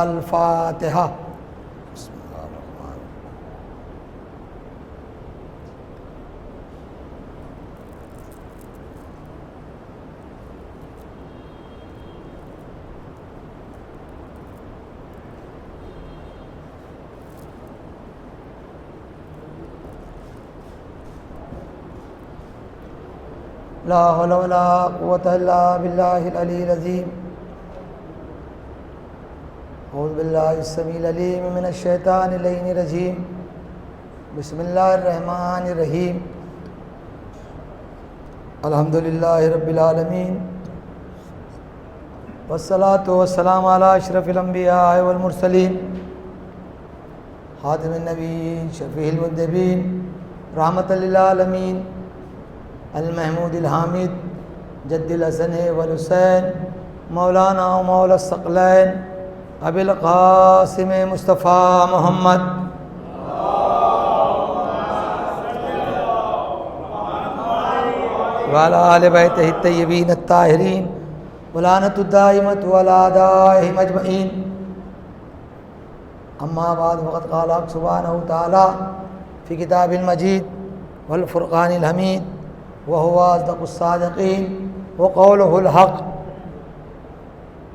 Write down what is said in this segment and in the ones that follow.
الفاتحہ۔ لا حول ولا قوة الا باللہ العلی العظیم۔ اعوذ باللہ السمیع العلیم من الشیطان اللعین الرجیم۔ بسم اللہ الرحمن الرحیم۔ الحمدللہ رب العالمین، والصلاة والسلام علی اشرف الانبیاء والمرسلین، خاتم النبیین، شفیع المذنبین، رحمۃ للعالمین، المحمود الحامد، جد الحسن والحسین، مولانا و مولا الثقلین، ابی القاسم مصطفیٰ محمد وعلی آل بیتہ الطیبین الطاہرین ولعنۃ الدائمۃ علی اعدائہم اجمعین۔ اما بعد، فقد قال حق سبحانہ تعالی فی کتاب المجید والفرقان الحمید، وهو اصدق الصادقین وقولہ الحق۔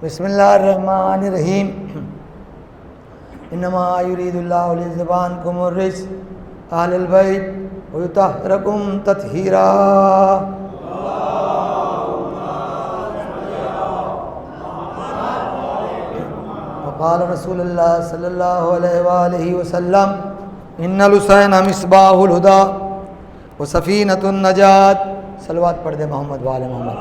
بسم اللہ الرحمن الرحیم۔ انما یرید اللہ لیذھب عنکم الرجس اہل البیت ویطہرکم تطہیرا۔ وقال رسول اللہ صلی اللہ علیہ وآلہ وسلم ان الحسین مصباح الہدی وسفینۃ النجات۔ صلوات پڑھ دے محمد وآل محمد۔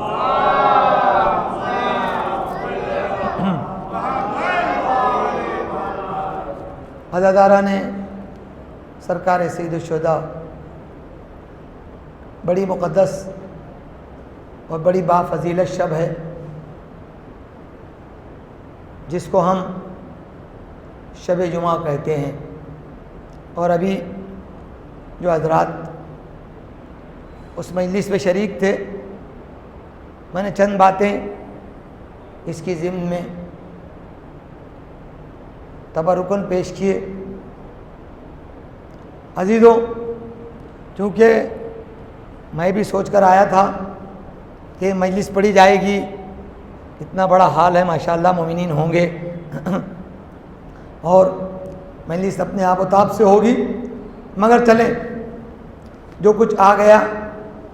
عزاداران سرکار سید الشہداء، بڑی مقدس اور بڑی بافضیلت شب ہے جس کو ہم شب جمعہ کہتے ہیں، اور ابھی جو حضرات اس مجلس میں شریک تھے، میں نے چند باتیں اس کی ضمن میں تبرکن پیش کیے۔ عزیزوں، چونکہ میں بھی سوچ کر آیا تھا کہ مجلس پڑھی جائے گی، اتنا بڑا حال ہے ماشاءاللہ، مومنین ہوں گے اور مجلس اپنے آپ و تاب سے ہوگی، مگر چلیں جو کچھ آ گیا،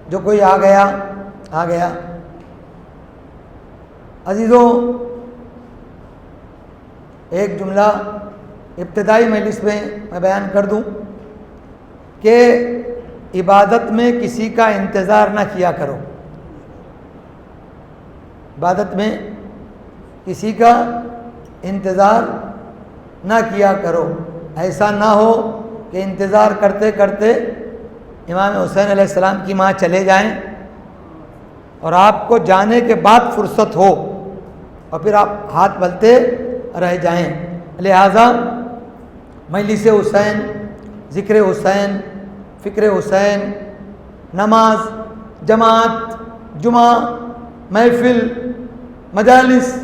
جو کوئی آ گیا آ گیا۔ عزیزوں، ایک جملہ ابتدائی مجلس میں بیان کر دوں کہ عبادت میں کسی کا انتظار نہ کیا کرو۔ عبادت میں کسی کا انتظار نہ کیا کرو۔ ایسا نہ ہو کہ انتظار کرتے کرتے امام حسین علیہ السلام کی ماں چلے جائیں اور آپ کو جانے کے بعد فرصت ہو اور پھر آپ ہاتھ ملتے رہ جائیں۔ لہذا مجلس حسین، ذکر حسین، فکر حسین، نماز، جماعت، جمعہ، محفل، مجالس،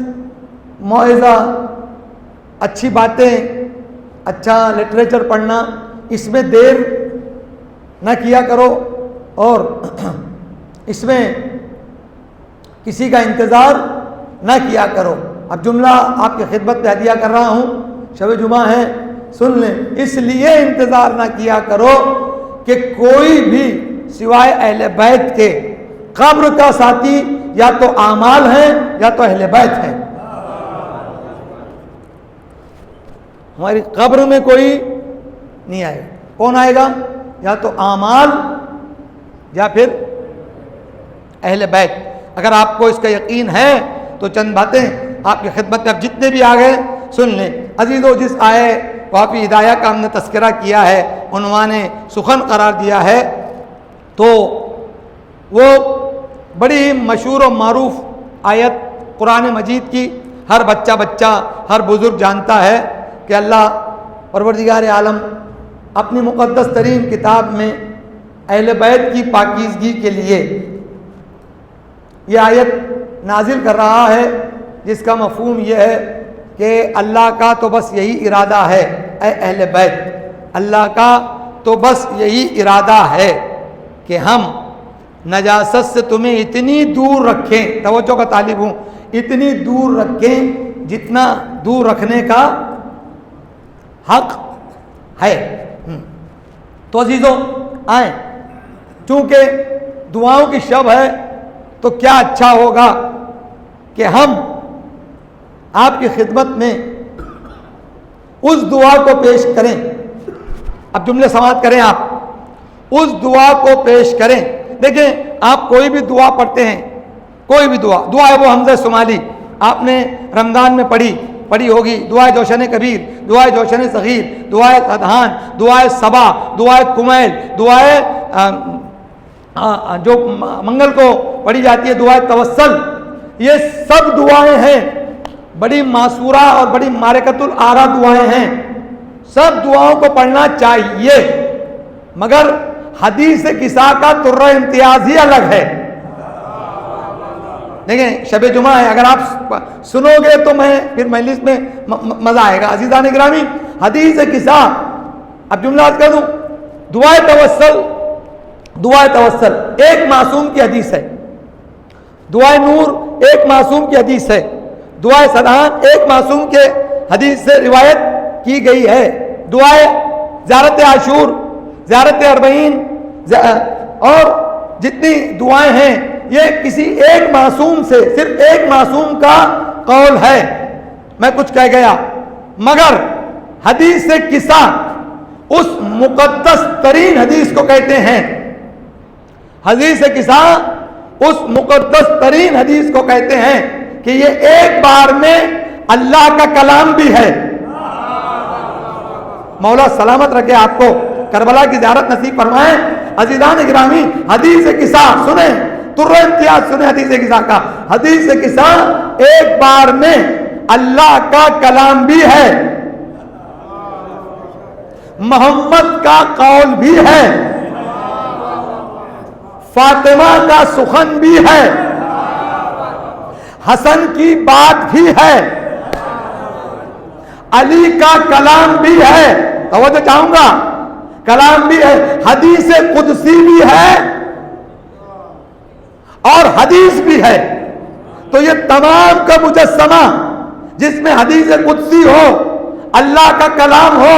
موعظہ، اچھی باتیں، اچھا لٹریچر پڑھنا، اس میں دیر نہ کیا کرو اور اس میں کسی کا انتظار نہ کیا کرو۔ اب جملہ آپ کی خدمت میں ہدیہ کر رہا ہوں، شب جمعہ ہے، سن لیں۔ اس لیے انتظار نہ کیا کرو کہ کوئی بھی سوائے اہل بیت کے قبر کا ساتھی یا تو اعمال ہیں یا تو اہل بیت ہیں۔ ہماری قبر میں کوئی نہیں آئے گا۔ کون آئے گا؟ یا تو اعمال یا پھر اہل بیت۔ اگر آپ کو اس کا یقین ہے تو چند باتیں آپ کی خدمت میں اب جتنے بھی آ گئے سن لیں۔ عزیزو، جس آئے وافی ہدایہ کا ہم نے تذکرہ کیا ہے، عنوان سخن قرار دیا ہے، تو وہ بڑی مشہور و معروف آیت قرآن مجید کی ہر بچہ ہر بزرگ جانتا ہے کہ اللہ پروردگار عالم اپنی مقدس ترین کتاب میں اہل بیت کی پاکیزگی کے لیے یہ آیت نازل کر رہا ہے، جس کا مفہوم یہ ہے کہ اللہ کا تو بس یہی ارادہ ہے، اے اہل بیت، اللہ کا تو بس یہی ارادہ ہے کہ ہم نجاست سے تمہیں اتنی دور رکھیں، توجہ کا طالب ہوں، اتنی دور رکھیں جتنا دور رکھنے کا حق ہے۔ تو عزیزوں آئیں، چونکہ دعاؤں کی شب ہے تو کیا اچھا ہوگا کہ ہم آپ کی خدمت میں اس دعا کو پیش کریں۔ اب جملے سماعت کریں، آپ اس دعا کو پیش کریں۔ دیکھیں، آپ کوئی بھی دعا پڑھتے ہیں، کوئی بھی دعا ہے وہ حمزہ شمالی آپ نے رمضان میں پڑھی ہوگی، دعائے جوشن کبیر، دعائے جوشن صغیر، دعائے تدہان، دعائے صبا، دعائے کمیل، دعائے جو منگل کو پڑھی جاتی ہے دعائے توسل، یہ سب دعائیں ہیں، بڑی معصورہ اور بڑی معرکۃ الآرا دعائیں ہیں، سب دعاؤں کو پڑھنا چاہیے، مگر حدیث کسا کا طرہ امتیاز ہی الگ ہے۔ دیکھیں شب جمعہ ہے، اگر آپ سنو گے تو میں پھر مجلس میں مزہ آئے گا۔ عزیزان گرامی، حدیث کسا، اب جملہ کر دوں، دعائے توسل ایک معصوم کی حدیث ہے، دعائے نور ایک معصوم کی حدیث ہے، دعائے سدان ایک معصوم کے حدیث سے روایت کی گئی ہے، دعائے زیارت عاشور، زیارت اربعین اور جتنی دعائیں ہیں یہ کسی ایک معصوم سے، صرف ایک معصوم کا قول ہے۔ میں کچھ کہہ گیا، مگر حدیث کسا اس مقدس ترین حدیث کو کہتے ہیں، حدیث کسا اس مقدس ترین حدیث کو کہتے ہیں کہ یہ ایک بار میں اللہ کا کلام بھی ہے۔ مولا سلامت رکھے آپ کو، کربلا کی زیارت نصیب فرمائیں۔ عزیزان گرامی، حدیث کسا سنیں، طرہ امتیاز سنیں حدیث کسا کا۔ حدیث کسا ایک بار میں اللہ کا کلام بھی ہے، محمد کا قول بھی ہے، فاطمہ کا سخن بھی ہے، حسن کی بات بھی ہے، علی کا کلام بھی ہے، توجہ چاہوں گا، کلام بھی ہے، حدیث قدسی بھی ہے اور حدیث بھی ہے۔ تو یہ تمام کا مجسمہ جس میں حدیث قدسی ہو، اللہ کا کلام ہو،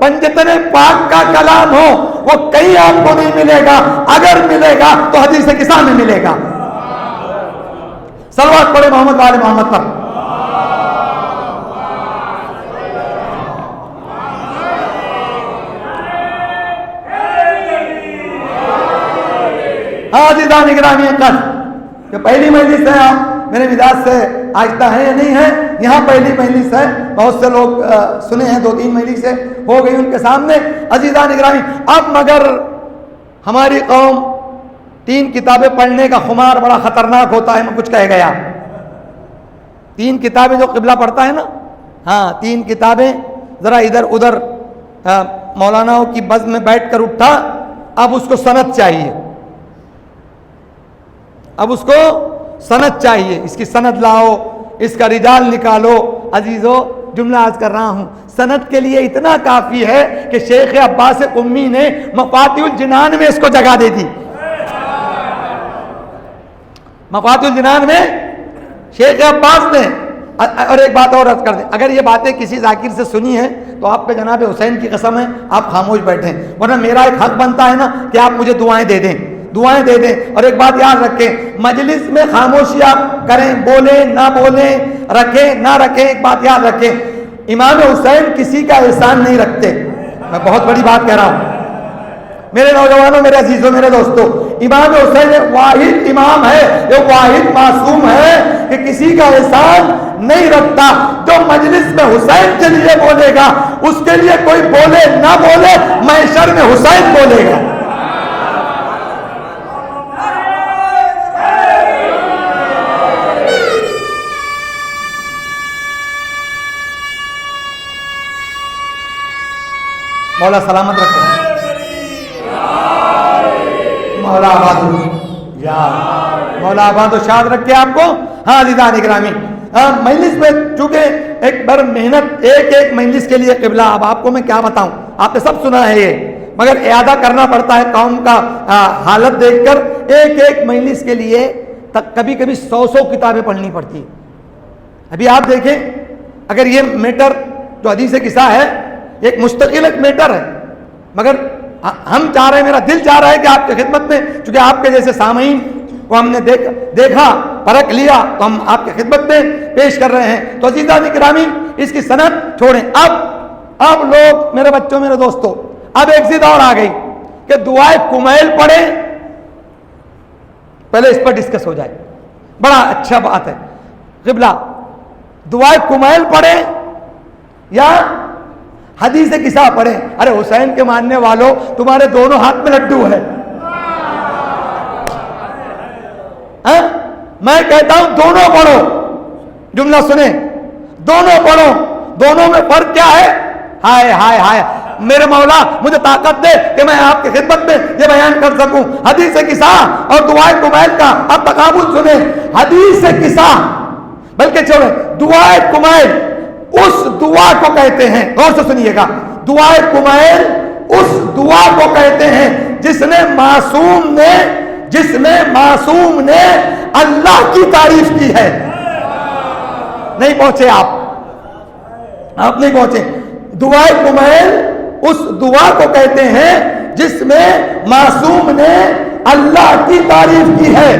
پنجتن پاک کا کلام ہو، وہ کہیں آپ کو نہیں ملے گا، اگر ملے گا تو حدیث کسا میں ملے گا۔ صلوات پڑھے محمد وآل محمد پر۔ عزیزان گرامی، کہ پہلی مجلس ہے، آپ میرے مزاج سے آہستہ ہے یا نہیں ہے؟ یہاں پہلی مجلس ہے، بہت سے لوگ سنے ہیں، 2-3 مجلسیں ہو گئی ان کے سامنے۔ عزیزان گرامی، اب مگر ہماری قوم 3 کتابیں پڑھنے کا خمار بڑا خطرناک ہوتا ہے، میں کچھ کہہ گیا، 3 کتابیں جو قبلہ پڑھتا ہے نا، ہاں 3 کتابیں، ذرا ادھر ادھر مولاناؤں کی بزم میں بیٹھ کر اٹھا، اب اس کو سند چاہیے، اب اس کو سند چاہیے، اس کی سند لاؤ، اس کا رجال نکالو۔ عزیزو، جملہ عرض کر رہا ہوں، سند کے لیے اتنا کافی ہے کہ شیخ عباس امی نے مفاتیح الجنان میں اس کو جگہ دے دی، مفاتیح الجنان میں شیخ عباس نے۔ اور ایک بات اور عرض کر دیں، اگر یہ باتیں کسی ذاکر سے سنی ہیں تو آپ پہ جناب حسین کی قسم ہے آپ خاموش بیٹھیں، ورنہ میرا ایک حق بنتا ہے نا کہ آپ مجھے دعائیں دے دیں۔ اور ایک بات یاد رکھیں، مجلس میں خاموشی آپ کریں، بولیں نہ بولیں، رکھیں نہ رکھیں، ایک بات یاد رکھیں، امام حسین کسی کا احسان نہیں رکھتے۔ میں بہت بڑی بات کہہ رہا ہوں میرے نوجوانوں، میرے عزیزوں، میرے دوستوں، امام حسین واحد امام ہے، یہ واحد معصوم ہے کہ کسی کا احسان نہیں رکھتا۔ جو مجلس میں حسین کے لیے بولے گا، اس کے لیے کوئی بولے نہ بولے، محشر میں حسین بولے گا۔ مولا سلامت رکھے، مولا آباد و شاد رکھے آپ کو۔ ہاں عزیزان گرامی، مجلس میں چونکہ ایک بار محنت ایک مجلس کے لیے قبلہ. اب آپ کو میں کیا بتاؤں, آپ نے سب سنا ہے یہ, مگر اعادہ کرنا پڑتا ہے قوم کا حالت دیکھ کر. ایک مجلس کے لیے کبھی 100 کتابیں پڑھنی پڑتی. ابھی آپ دیکھیں, اگر یہ میٹر جو حدیث قصہ ہے ایک مستقل ایک میٹر ہے, مگر ہم چاہ رہے ہیں, میرا دل چاہ رہا ہے کہ آپ کی خدمت میں, چونکہ آپ کے جیسے سامعین کو ہم نے دیکھا پرکھ لیا, تو ہم آپ کی خدمت میں پیش کر رہے ہیں. تو عزیزان گرامی, اس کی سند چھوڑیں. اب لوگ, میرے بچوں, میرے دوستوں, اب ایک ضد اور آ گئی کہ دعائے کمیل پڑھیں. پہلے اس پر ڈسکس ہو جائے, بڑا اچھا بات ہے. قبلہ دعائے کمیل پڑھیں یا حدیث قصہ پڑھیں؟ ارے حسین کے ماننے والوں, تمہارے دونوں ہاتھ میں لڈو ہے. میں کہتا ہوں دونوں پڑھو. جملہ سنیں, دونوں پڑھو. دونوں میں فرق کیا ہے؟ ہائے ہائے ہائے, میرے مولا مجھے طاقت دے کہ میں آپ کی خدمت میں یہ بیان کر سکوں. حدیث قصہ اور دعائے کمیل کا اب تقابل سنیں. حدیث قصہ, بلکہ چھوڑیں, دعائے کمیل اس دعا کو کہتے ہیں, غور سے سنیے گا, دعائے کمیل اس دعا کو کہتے ہیں جس میں معصوم نے اللہ کی تعریف کی ہے. نہیں پہنچے آپ نہیں پہنچے. دعائے کمیل اس دعا کو کہتے ہیں جس میں معصوم نے اللہ کی تعریف کی ہے.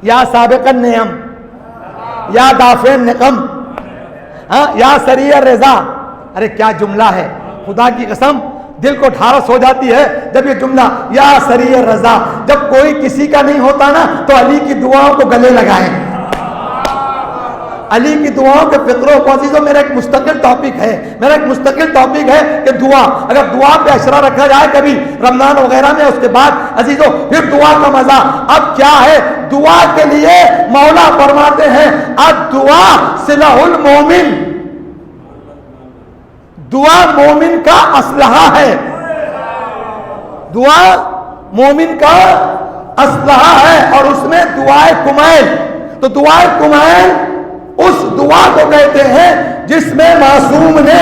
یا سابق النعم, یا دافع النقم, یا سریع الرضا. ارے کیا جملہ ہے, خدا کی قسم دل کو ٹھارس ہو جاتی ہے جب یہ جملہ یا سریع الرضا. جب کوئی کسی کا نہیں ہوتا نا تو علی کی دعاؤں کو گلے لگائیں. علی کی دعاؤں کے فکروں کو, عزیزوں, میرا ایک مستقل ٹاپک ہے کہ دعا, اگر دعا پہ اشرا رکھا جائے کبھی رمضان وغیرہ میں, اس کے بعد عزیزوں پھر دعا کا مزہ. اب کیا ہے, دعا کے لیے مولا فرماتے ہیں الدعا سلاح المومن. دعا مومن کا اسلحہ ہے. دعا مومن کا اسلحہ ہے, اور اس میں دعائے کمیل. تو دعائے کمیل اس دعا کو کہتے ہیں جس میں معصوم نے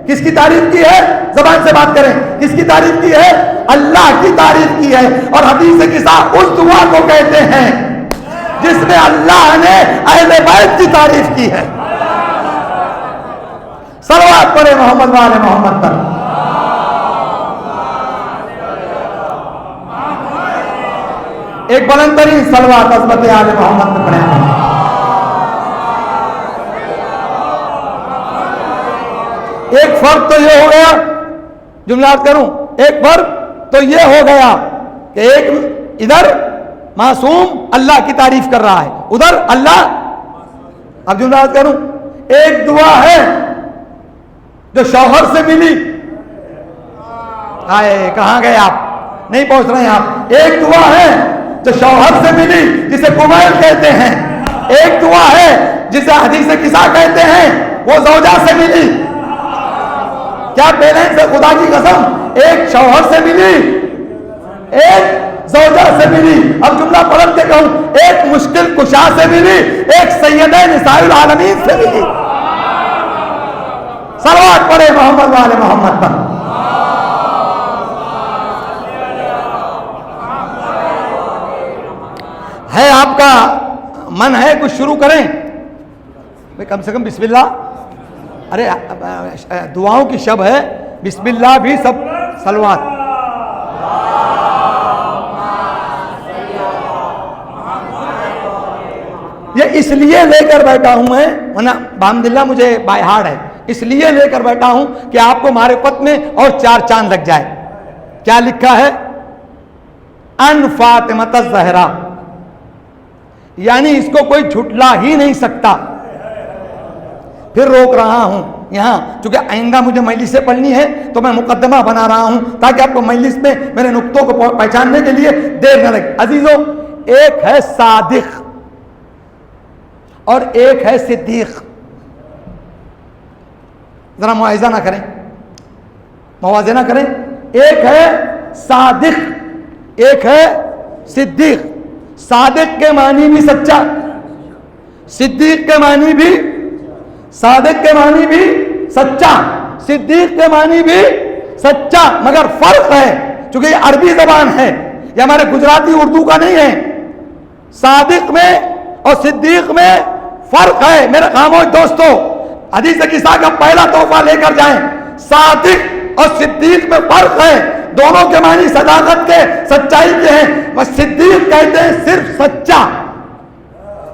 کس کی تعریف کی ہے؟ زبان سے بات کریں, کس کی تعریف کی ہے؟ اللہ کی تعریف کی ہے. اور حدیث قصہ اس دعا کو کہتے ہیں جس میں اللہ نے اہل بیت کی تعریف کی ہے. صلوات پڑھے محمد والے محمد پر. ایک بلند ترین صلوات عظمت آل محمد پر پڑھیں. ایک فرق تو یہ ہو گیا, جملات کروں, ایک فرق تو یہ ہو گیا کہ ایک ادھر معصوم اللہ کی تعریف کر رہا ہے, ادھر اللہ. اب جملات کروں, ایک دعا ہے جو شوہر سے ملی. آئے کہاں گئے آپ, نہیں پہنچ رہے ہیں آپ. ایک دعا ہے جو شوہر سے ملی جسے کمیل کہتے ہیں. ایک دعا ہے جسے حدیث قصہ کہتے ہیں, وہ زوجہ سے ملی. کیا بیلنس ہے خدا کی قسم, ایک شوہر سے ملی, ایک زوجہ سے ملی. اب جملہ پلٹ کے کہوں, ایک مشکل کشا سے ملی, ایک سیدہ نساء العالمین سے ملی. صلوات پڑھے محمد والے محمد پر. ہے آپ کا من ہے کچھ شروع کریں کم سے کم بسم اللہ. ارے دعاؤں کی شب ہے, بسم اللہ بھی سب صلوات. یہ اس لیے لے کر بیٹھا ہوں میں, ورنہ بحمدللہ مجھے بائی ہارڈ ہے, اس لیے لے کر بیٹھا ہوں کہ آپ کو معرفت میں اور 4 چاند لگ جائے. کیا لکھا ہے؟ ان فاطمۃ الزہرا, یعنی اس کو کوئی جھٹلا ہی نہیں سکتا. پھر روک رہا ہوں یہاں, چونکہ آئندہ مجھے مجلس سے پڑھنی ہے تو میں مقدمہ بنا رہا ہوں تاکہ آپ کو مجلس میں میرے نقطوں کو پہچاننے کے لیے دیر نہ لگے. عزیزوں, ایک ہے صادق اور ایک ہے صدیق. ذرا موازنہ نہ کریں. ایک ہے صادق, ایک ہے صدیق. صادق کے معنی بھی سچا, صدیق کے معنی بھی صادق کے معنی بھی سچا، صدیق کے معنی بھی سچا، مگر فرق ہے چونکہ یہ عربی زبان ہے، یہ ہمارے گجراتی اردو کا نہیں ہے۔ صادق میں اور صدیق میں فرق ہے میرے خاموش دوستو۔ حدیث قصہ کا پہلا تحفہ لے کر جائیں، صادق اور صدیق میں فرق ہے، دونوں کے معنی صداقت کے، سچائی کے ہیں۔ بس صدیق کہتے ہیں صرف سچا،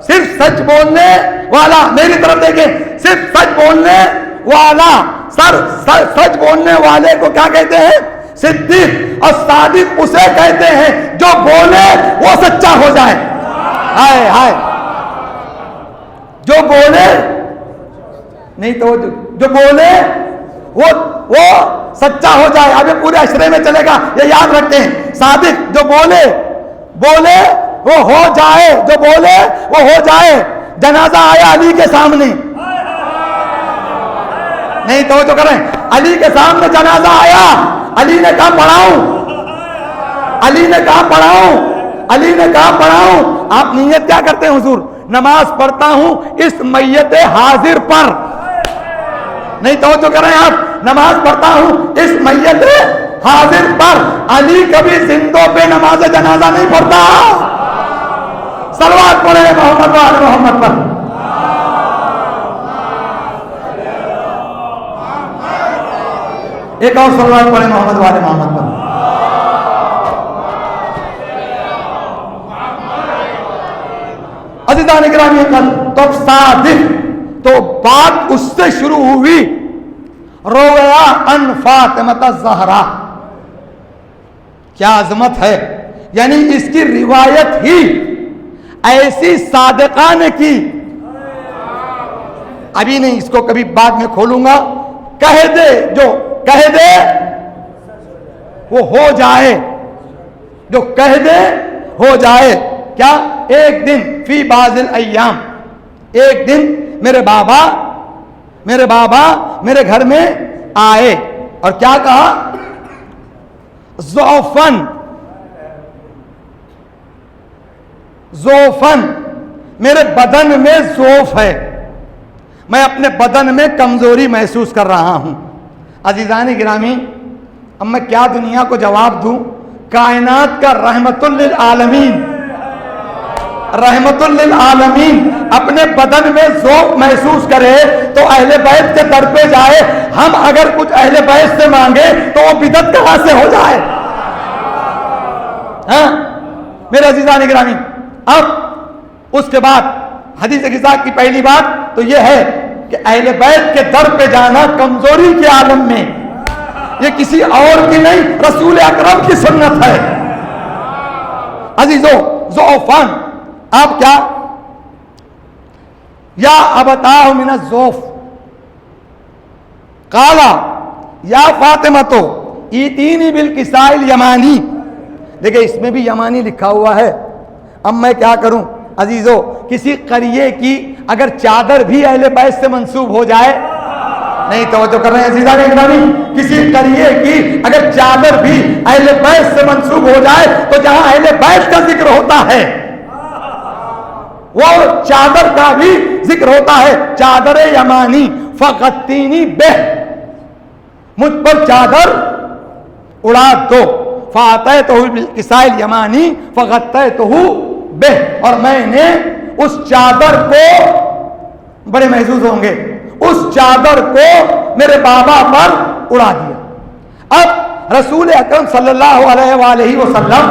صرف سچ بولنے والا، میری طرف دیکھیں، صرف سچ بولنے والا، سچ بولنے والے کو کیا کہتے ہیں؟ صدیق۔ اور صادق اسے کہتے ہیں جو بولے وہ سچا ہو جائے، ہائے ہائے، جو بولے نہیں تو جو بولے وہ سچا ہو جائے۔ اب یہ پورے اشرے میں چلے گا، یہ یاد رکھتے ہیں۔ صادق جو بولے وہ ہو جائے، جو بولے وہ ہو جائے۔ جنازہ آیا علی کے سامنے، نہیں تو جو کریں، علی کے سامنے جنازہ آیا، علی نے کہا پڑھاؤں، علی نے کہا پڑھاؤں، علی نے کہا پڑھاؤں۔ آپ نیت کیا کرتے ہیں؟ حضور نماز پڑھتا ہوں اس میت حاضر پر، نہیں تو جو کریں آپ، نماز پڑھتا ہوں اس میت حاضر پر۔ علی کبھی زندوں پہ نماز جنازہ نہیں پڑھتا۔ صلوات پڑھیں محمد وآل محمد پر۔ ایک اور صلوات پڑھیں محمد وآل محمد پر۔ عزیزان اکرامی، تو صادق، تو بات اس سے شروع ہوئی، رویا ان فاطمہ الزہرا، کیا عظمت ہے، یعنی اس کی روایت ہی ایسی صادقہ نے کی، ابھی نہیں، اس کو کبھی بعد میں کھولوں گا، کہہ دے جو کہہ دے وہ ہو جائے، جو کہہ دے ہو جائے۔ کیا؟ ایک دن فی بعض الایام، ایک دن میرے بابا میرے گھر میں آئے اور کیا کہا؟ ضعفن، میرے بدن میں ضعف ہے، میں اپنے بدن میں کمزوری محسوس کر رہا ہوں۔ عزیزان گرامی، اب میں کیا دنیا کو جواب دوں؟ کائنات کا رحمت للعالمین، رحمت للعالمین اپنے بدن میں ذوق محسوس کرے تو اہل بیت کے در پہ جائے۔ ہم اگر کچھ اہل بیت سے مانگے تو وہ بدعت کہاں سے ہو جائے؟ ہاں میرے عزیزان گرامی، اب اس کے بعد حدیث قصہ کی پہلی بات تو یہ ہے کہ اہل بیت کے در پہ جانا کمزوری کے عالم میں، یہ کسی اور کی نہیں، رسول اکرم کی سنت ہے۔ عزیزو، ضعفان، آپ کیا؟ یا ابتاہ من الضعف، قالا یا فاطمہ تو ایتینی بالکساء الیمانی، دیکھیں اس میں بھی یمانی لکھا ہوا ہے۔ اب میں کیا کروں عزیزو؟ کسی قریے کی اگر چادر بھی اہل بیت سے منسوب ہو جائے، نہیں توجہ کر رہے ہیں عزیزان اکرامی، کسی قریے کی اگر چادر بھی اہل بیت سے منسوب ہو جائے تو جہاں اہل بیت کا ذکر ہوتا ہے وہ چادر کا بھی ذکر ہوتا ہے۔ چادر یمانی فغطینی بہ، مجھ پر چادر اڑا دو، فاتیتہ بالکساء الیمانی فغطیتہ بہ، اور میں نے اس چادر کو، بڑے محظوظ ہوں گے، اس چادر کو میرے بابا پر اڑا دیا۔ اب رسول اکرم صلی اللہ علیہ وآلہ وسلم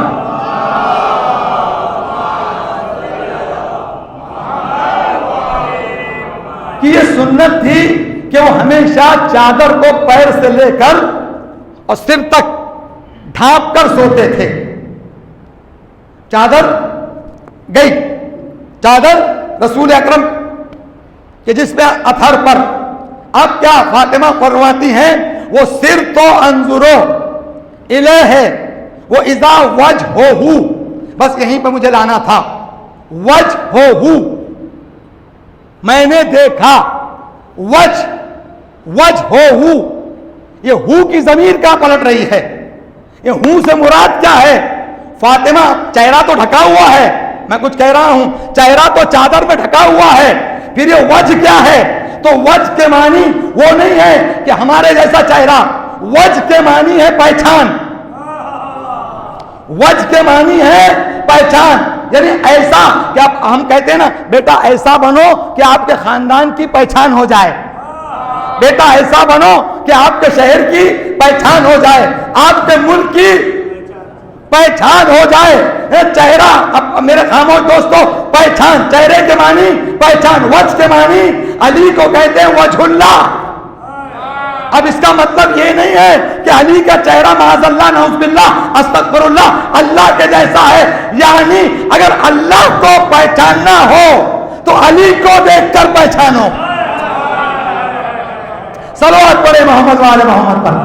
کی یہ سنت تھی کہ وہ ہمیشہ چادر کو پیر سے لے کر اور سر تک ڈھانپ کر سوتے تھے۔ چادر گئی، چادر رسول اکرم کہ جس میں اتھر پر، اب کیا فاطمہ فرماتی ہیں وہ سر تو انظرو الیہ، وہ اذا وجہہ، بس یہیں پہ مجھے لانا تھا، وجہہ، میں نے دیکھا، وجہہ، یہ ہو کی ضمیر کہاں پلٹ رہی ہے؟ یہ ہو سے مراد کیا ہے؟ فاطمہ چہرہ تو ڈھکا ہوا ہے، میں کچھ کہہ رہا ہوں. چہرہ تو چادر میں ڈھکا ہوا ہے. پھر یہ وجہ کیا ہے؟ تو وجہ کے معنی وہ نہیں ہے کہ ہمارے جیسا چہرہ. وجہ کے معنی ہے پہچان. وجہ کے معنی ہے پہچان. یعنی ایسا کہ ہم کہتے ہیں نا بیٹا ایسا بنو کہ آپ کے خاندان کی پہچان ہو جائے. بیٹا ایسا بنو کہ آپ کے شہر کی پہچان ہو جائے, آپ کے ملک کی پہچان ہو جائے. چہرہ, اب میرے خاموش دوستو, پہچان, چہرے کے معنی پہچان, وجہ کے معنی علی کو کہتے ہیں وجہ اللہ. اب اس کا مطلب یہ نہیں ہے کہ علی کا چہرہ معاذ اللہ نعوذ باللہ استغفر اللہ اللہ کے جیسا ہے. یعنی اگر اللہ کو پہچاننا ہو تو علی کو دیکھ کر پہچانو. صلوات پڑھے محمد والے محمد پر.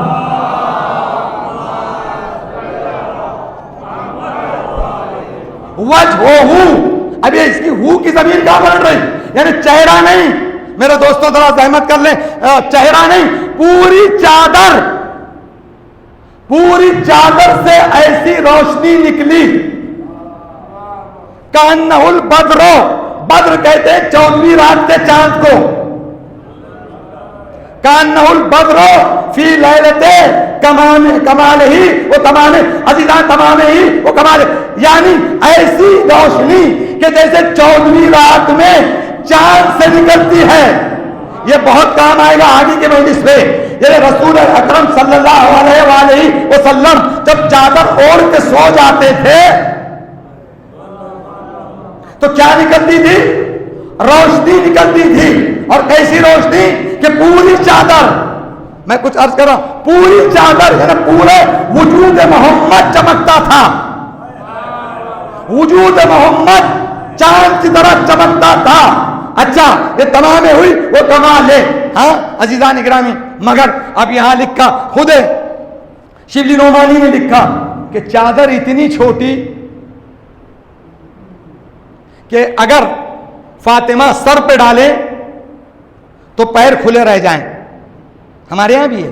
وجہ ہوں, اب یہ اس کی ہو کی ضمیر کہاں بن رہی؟ یعنی چہرہ نہیں میرے دوستوں, ذرا زحمت کر لیں, چہرہ نہیں, پوری چادر, پوری چادر سے ایسی روشنی نکلی. کانہ البدر, بدر کہتے ہیں 14ویں رات کے چاند کو. کانہ البدر فی لیلت کمال ہی وہ کمال عزیزان تمام ہی وہ کمال, یعنی ایسی روشنی کہ جیسے 14ویں رات میں چاند سے نکلتی ہے. یہ بہت کام آئے گا آگے کے مجلس میں. یہ رسول اکرم صلی اللہ علیہ وآلہ وسلم جب چادر اوڑھ کے سو جاتے تھے تو کیا نکلتی تھی؟ روشنی نکلتی تھی. اور کیسی روشنی کہ پوری چادر, میں کچھ عرض کر رہا ہوں, پوری چادر یعنی پورے وجود محمد چمکتا تھا. وجود محمد چاند کی طرح چمکتا تھا. اچھا یہ تمام ہوئی وہ کمال ہے. ہاں عزیزان اکرامی, مگر اب یہاں لکھا, خود شبلی نعمانی نے لکھا کہ چادر اتنی چھوٹی کہ اگر فاطمہ سر پہ ڈالے تو پیر کھلے رہ جائیں, ہمارے یہاں بھی ہے,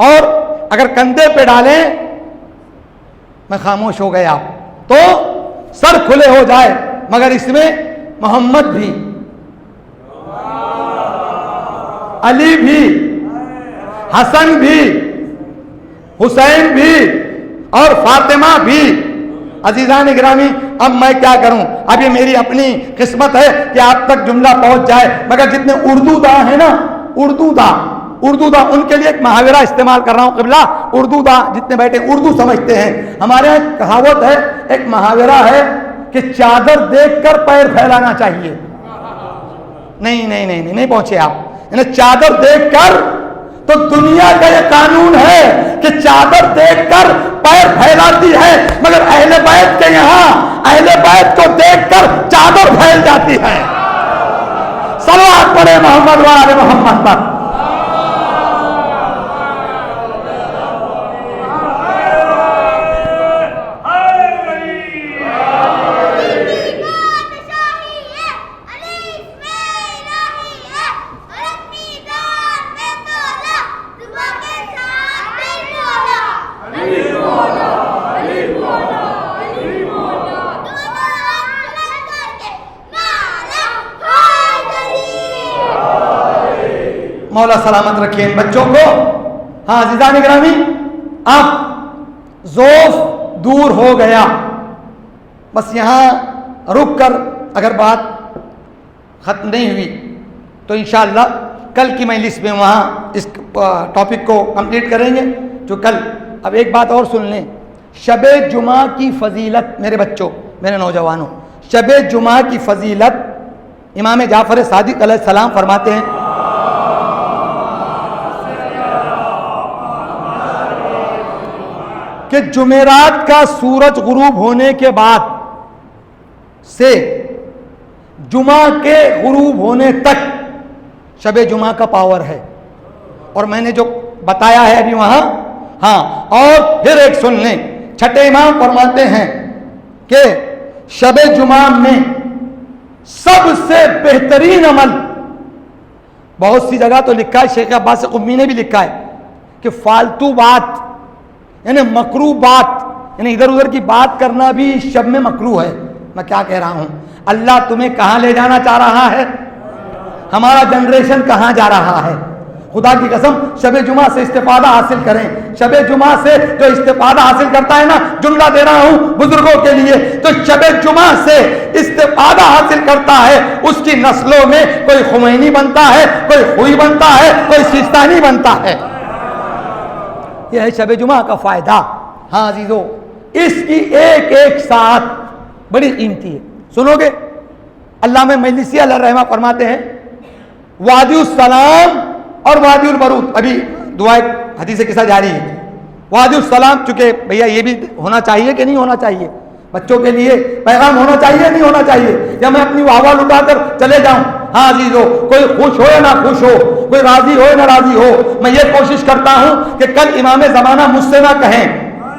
اور اگر کندھے پہ ڈالیں, میں خاموش ہو گیا, تو سر کھلے ہو جائے. مگر اس میں محمد بھی, علی بھی, حسن بھی, حسین بھی اور فاطمہ بھی. عزیزان گرامی, اب میں کیا کروں؟ اب یہ میری اپنی قسمت ہے کہ آپ تک جملہ پہنچ جائے. مگر جتنے اردو داں ہیں نا, اردو داں ان کے لیے ایک محاورہ استعمال کر رہا ہوں. قبلہ اردو داں جتنے بیٹھے اردو سمجھتے ہیں, ہمارے یہاں ایک کہاوت ہے, ایک محاورہ ہے کہ چادر دیکھ کر پیر پھیلانا چاہیے. نہیں پہنچے آپ. یعنی چادر دیکھ کر, تو دنیا کا یہ قانون ہے کہ چادر دیکھ کر پیر پھیلاتی ہے, مگر اہل بیت کے یہاں اہل بیت کو دیکھ کر چادر پھیل جاتی ہے. صلوات پڑھے محمد وآل محمد پر. مولا سلامت رکھیں ان بچوں کو. ہاں عزیزان گرامی, اب ذوف دور ہو گیا. بس یہاں رک کر اگر بات ختم نہیں ہوئی تو انشاءاللہ کل کی مجلس میں وہاں اس ٹاپک کو کمپلیٹ کریں گے. جو کل, اب ایک بات اور سن لیں, شب جمعہ کی فضیلت, میرے بچوں, میرے نوجوانوں, شب جمعہ کی فضیلت امام جعفر صادق علیہ السلام فرماتے ہیں کہ جمعرات کا سورج غروب ہونے کے بعد سے جمعہ کے غروب ہونے تک شب جمعہ کا پاور ہے. اور میں نے جو بتایا ہے ابھی وہاں, ہاں, اور پھر ایک سن لیں, چھٹے امام فرماتے ہیں کہ شب جمعہ میں سب سے بہترین عمل, بہت سی جگہ تو لکھا ہے, شیخ عباس قمی نے بھی لکھا ہے کہ فالتو بات یعنی مکروہ بات, یعنی ادھر ادھر کی بات کرنا بھی شب میں مکروہ ہے. میں کیا کہہ رہا ہوں؟ اللہ تمہیں کہاں لے جانا چاہ رہا ہے؟ ہمارا جنریشن کہاں جا رہا ہے؟ خدا کی قسم شب جمعہ سے استفادہ حاصل کریں. شب جمعہ سے جو استفادہ حاصل کرتا ہے نا, جملہ دے رہا ہوں بزرگوں کے لیے, تو شب جمعہ سے استفادہ حاصل کرتا ہے, اس کی نسلوں میں کوئی خمینی بنتا ہے, کوئی خوئی بنتا ہے, کوئی سیستانی بنتا ہے. یہ ہے شب جمعہ کا فائدہ. ہاں عزیزو, اس کی ایک ایک ساتھ بڑی قیمتی ہے. سنو گے, علامہ مجلسی علیہ الرحمہ فرماتے ہیں وادی السلام اور وادی البرود, ابھی دعائے حدیث قصہ جاری ہے. وادی السلام, چونکہ بھیا یہ بھی ہونا چاہیے کہ نہیں ہونا چاہیے, بچوں کے لیے پیغام ہونا چاہیے نہیں ہونا چاہیے, یا میں اپنی واہ لٹا کر چلے جاؤں؟ ہاں عزیزو, کوئی خوش ہو یا نہ خوش ہو, کوئی راضی ہو یا نہ راضی ہو, میں یہ کوشش کرتا ہوں کہ کل امام زمانہ مجھ سے نہ کہیں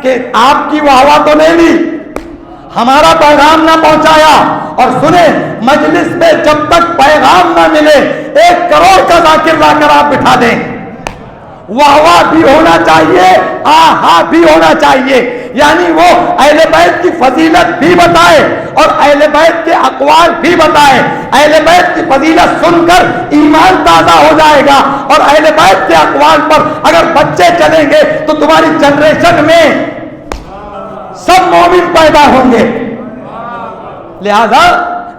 کہ آپ کی واہ تو نہیں لی, ہمارا پیغام نہ پہنچایا. اور سنیں, مجلس میں جب تک پیغام نہ ملے 1 کروڑ کا ذاکر لا کر آپ بٹھا دیں, واہ بھی ہونا چاہیے, آہا بھی ہونا چاہیے. یعنی وہ اہل بیت کی فضیلت بھی بتائے اور اہل بیت کے اقوال بھی بتائے. اہل بیت کی فضیلت سن کر ایمان تازہ ہو جائے گا, اور اہل بیت کے اقوال پر اگر بچے چلیں گے تو تمہاری جنریشن میں سب مومن پیدا ہوں گے. لہذا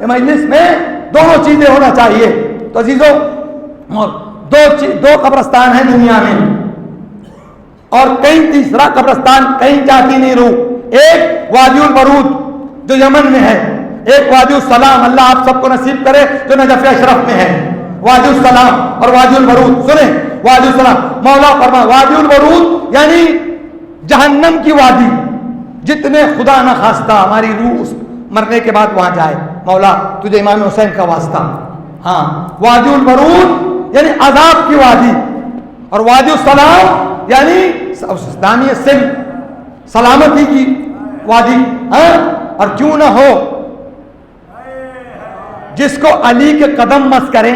مجلس میں دونوں چیزیں ہونا چاہیے. تو عزیزو, دو قبرستان ہیں دنیا میں, اور کہیں تیسرا قبرستان کہیں جاتی نہیں روح. ایک وادی البرود جو یمن میں ہے, ایک وادی السلام, اللہ آپ سب کو نصیب کرے, جو نجف اشرف میں ہے. وادی السلام اور وادی البرود. سنیں, وادی السلام, مولا فرما وادی البرود یعنی جہنم کی وادی, جتنے خدا نہ خواستہ ہماری روح اس مرنے کے بعد وہاں جائے, مولا تجھے امام حسین کا واسطہ. ہاں, وادی البرود یعنی عذاب کی وادی, اور وادی السلام یعنی دانی سلم, سلامتی کی وادی. ہاں, اور کیوں نہ ہو جس کو علی کے قدم مس کریں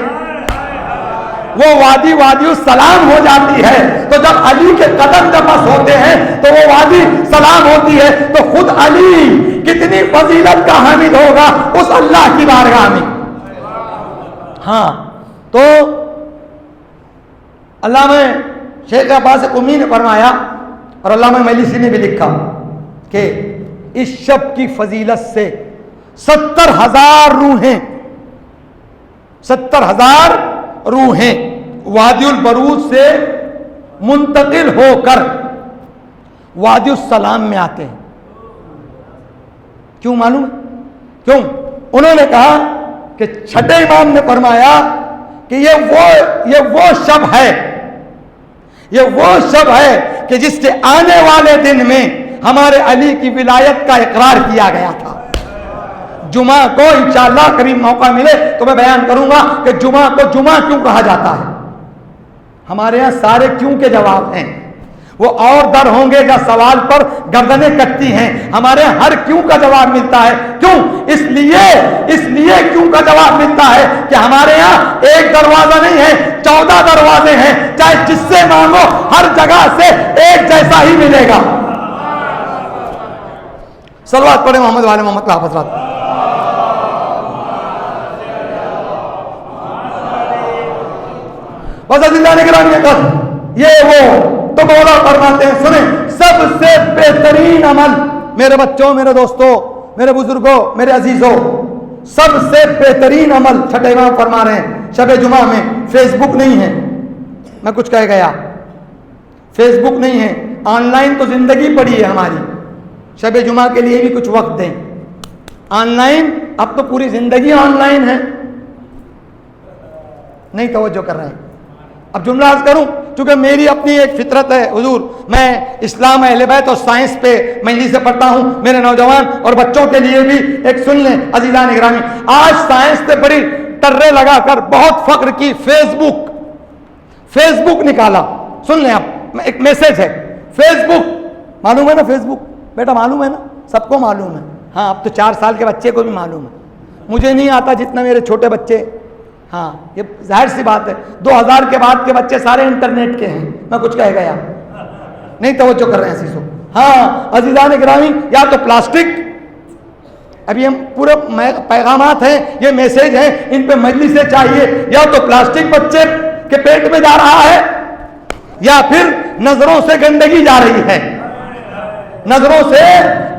وہ وادی وادی السلام ہو جاتی ہے. تو جب علی کے قدم جب مس ہوتے ہیں تو وہ وادی سلام ہوتی ہے. تو خود علی کتنی فضیلت کا حامد ہوگا اس اللہ کی بارگاہ میں. ہاں, تو علامہ شیخ عباس قمی نے فرمایا, اور علامہ مجلسی نے بھی لکھا کہ اس شب کی فضیلت سے 70,000 روحیں 70,000 روحیں وادی البرود سے منتقل ہو کر وادی السلام میں آتے ہیں. کیوں معلوم ہے؟ کیوں؟ انہوں نے کہا کہ چھٹے امام نے فرمایا کہ یہ وہ شب ہے, یہ وہ شب ہے کہ جس کے آنے والے دن میں ہمارے علی کی ولایت کا اقرار کیا گیا تھا. جمعہ کو انشاءاللہ کبھی موقع ملے تو میں بیان کروں گا کہ جمعہ کو جمعہ کیوں کہا جاتا ہے. ہمارے یہاں سارے کیوں کے جواب ہیں, وہ اور در ہوں گے جہاں سوال پر گردنیں کٹتی ہیں. ہمارے یہاں ہر کیوں کا جواب ملتا ہے. کیوں؟ اس لیے کیوں کا جواب ملتا ہے کہ ہمارے یہاں ایک دروازہ نہیں ہے, 14 دروازے ہیں. چاہے جس سے مانگو ہر جگہ سے ایک جیسا ہی ملے گا. صلوات پڑھیں محمد والے محمد کا حضرات. یہ وہ تو مولا فرماتے ہیں, سنیں, سب سے بہترین عمل, میرے بچوں, میرے دوستوں, میرے بزرگوں, میرے عزیزوں, سب سے بہترین عمل چھٹے امام فرما رہے ہیں شب جمعہ میں فیس بک نہیں ہے. میں کچھ کہہ گیا, فیس بک نہیں ہے, آن لائن تو زندگی پڑی ہے ہماری. شب جمعہ کے لیے بھی کچھ وقت دیں. آن لائن, اب تو پوری زندگی آن لائن ہے. نہیں توجہ کر رہے ہیں. اب جملہ عرض کروں, چونکہ میری اپنی ایک فطرت ہے حضور, میں اسلام, اہل بیت اور سائنس پہ مجلس سے پڑھتا ہوں. میرے نوجوان اور بچوں کے لیے بھی ایک سن لیں عزیزان گرامی, آج سائنس سے بڑی ٹرے لگا کر بہت فخر کی فیس بک نکالا. سن لیں, اب ایک میسج ہے, فیس بک معلوم ہے نا, فیس بک بیٹا معلوم ہے نا, سب کو معلوم ہے. ہاں, اب تو 4 سال کے بچے کو بھی معلوم ہے. مجھے نہیں آتا جتنا میرے چھوٹے بچے. ہاں, یہ ظاہر سی بات ہے, 2000 کے بعد کے بچے سارے انٹرنیٹ کے ہیں. میں کچھ کہہ گیا, نہیں توجہ کر رہے ہیں عزیزوں. ہاں عزیزان گرامی, یا تو پلاسٹک ابھی ہم پورے پیغامات ہیں، یہ میسیج ہیں، ان پہ مجلسیں چاہیے. یا تو پلاسٹک بچے کے پیٹ میں جا رہا ہے یا پھر نظروں سے گندگی جا رہی ہے، نظروں سے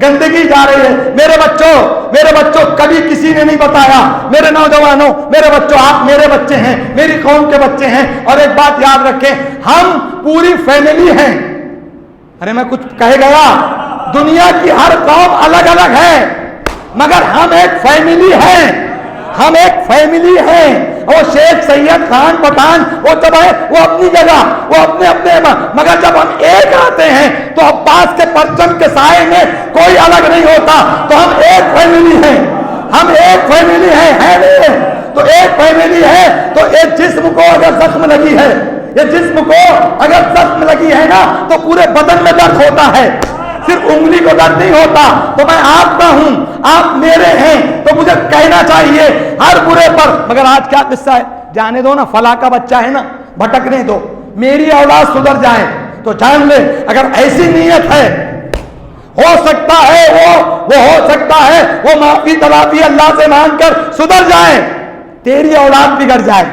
گندگی جا رہی ہے. میرے بچوں کبھی کسی نے نہیں بتایا. میرے نوجوانوں، میرے بچوں، آپ میرے بچے ہیں، میری قوم کے بچے ہیں. اور ایک بات یاد رکھیں، ہم پوری فیملی ہیں. ارے میں کچھ کہہ گیا؟ دنیا کی ہر قوم الگ الگ ہے مگر ہم ایک فیملی ہیں، ہم ایک فیملی ہیں. وہ شیخ سید خان پٹھان وہ جب ہے وہ اپنی جگہ، وہ اپنے مگر جب ہم ایک آتے ہیں تو عباس کے پرچم کے سائے میں کوئی الگ نہیں ہوتا. تو ہم ایک فیملی ہیں، ہم ایک فیملی ہیں. ہے نہیں؟ تو ایک فیملی ہے. تو ایک جسم کو اگر زخم لگی ہے، یہ جسم کو اگر زخم لگی ہے نا تو پورے بدن میں درد ہوتا ہے، صرف انگلی کو درد نہیں ہوتا. تو میں آپ کا ہوں، آپ میرے ہیں، تو مجھے کہنا چاہیے ہر برے پر. مگر آج کیا قصہ ہے؟ جانے دو نا، فلاں کا بچہ ہے نا، بھٹکنے دو، میری اولاد سدھر جائے. تو جان لے اگر ایسی نیت ہے، ہو سکتا ہے وہ ہو سکتا ہے وہ معافی تلافی اللہ سے مانگ کر سدھر جائے، تیری اولاد بگڑ جائے.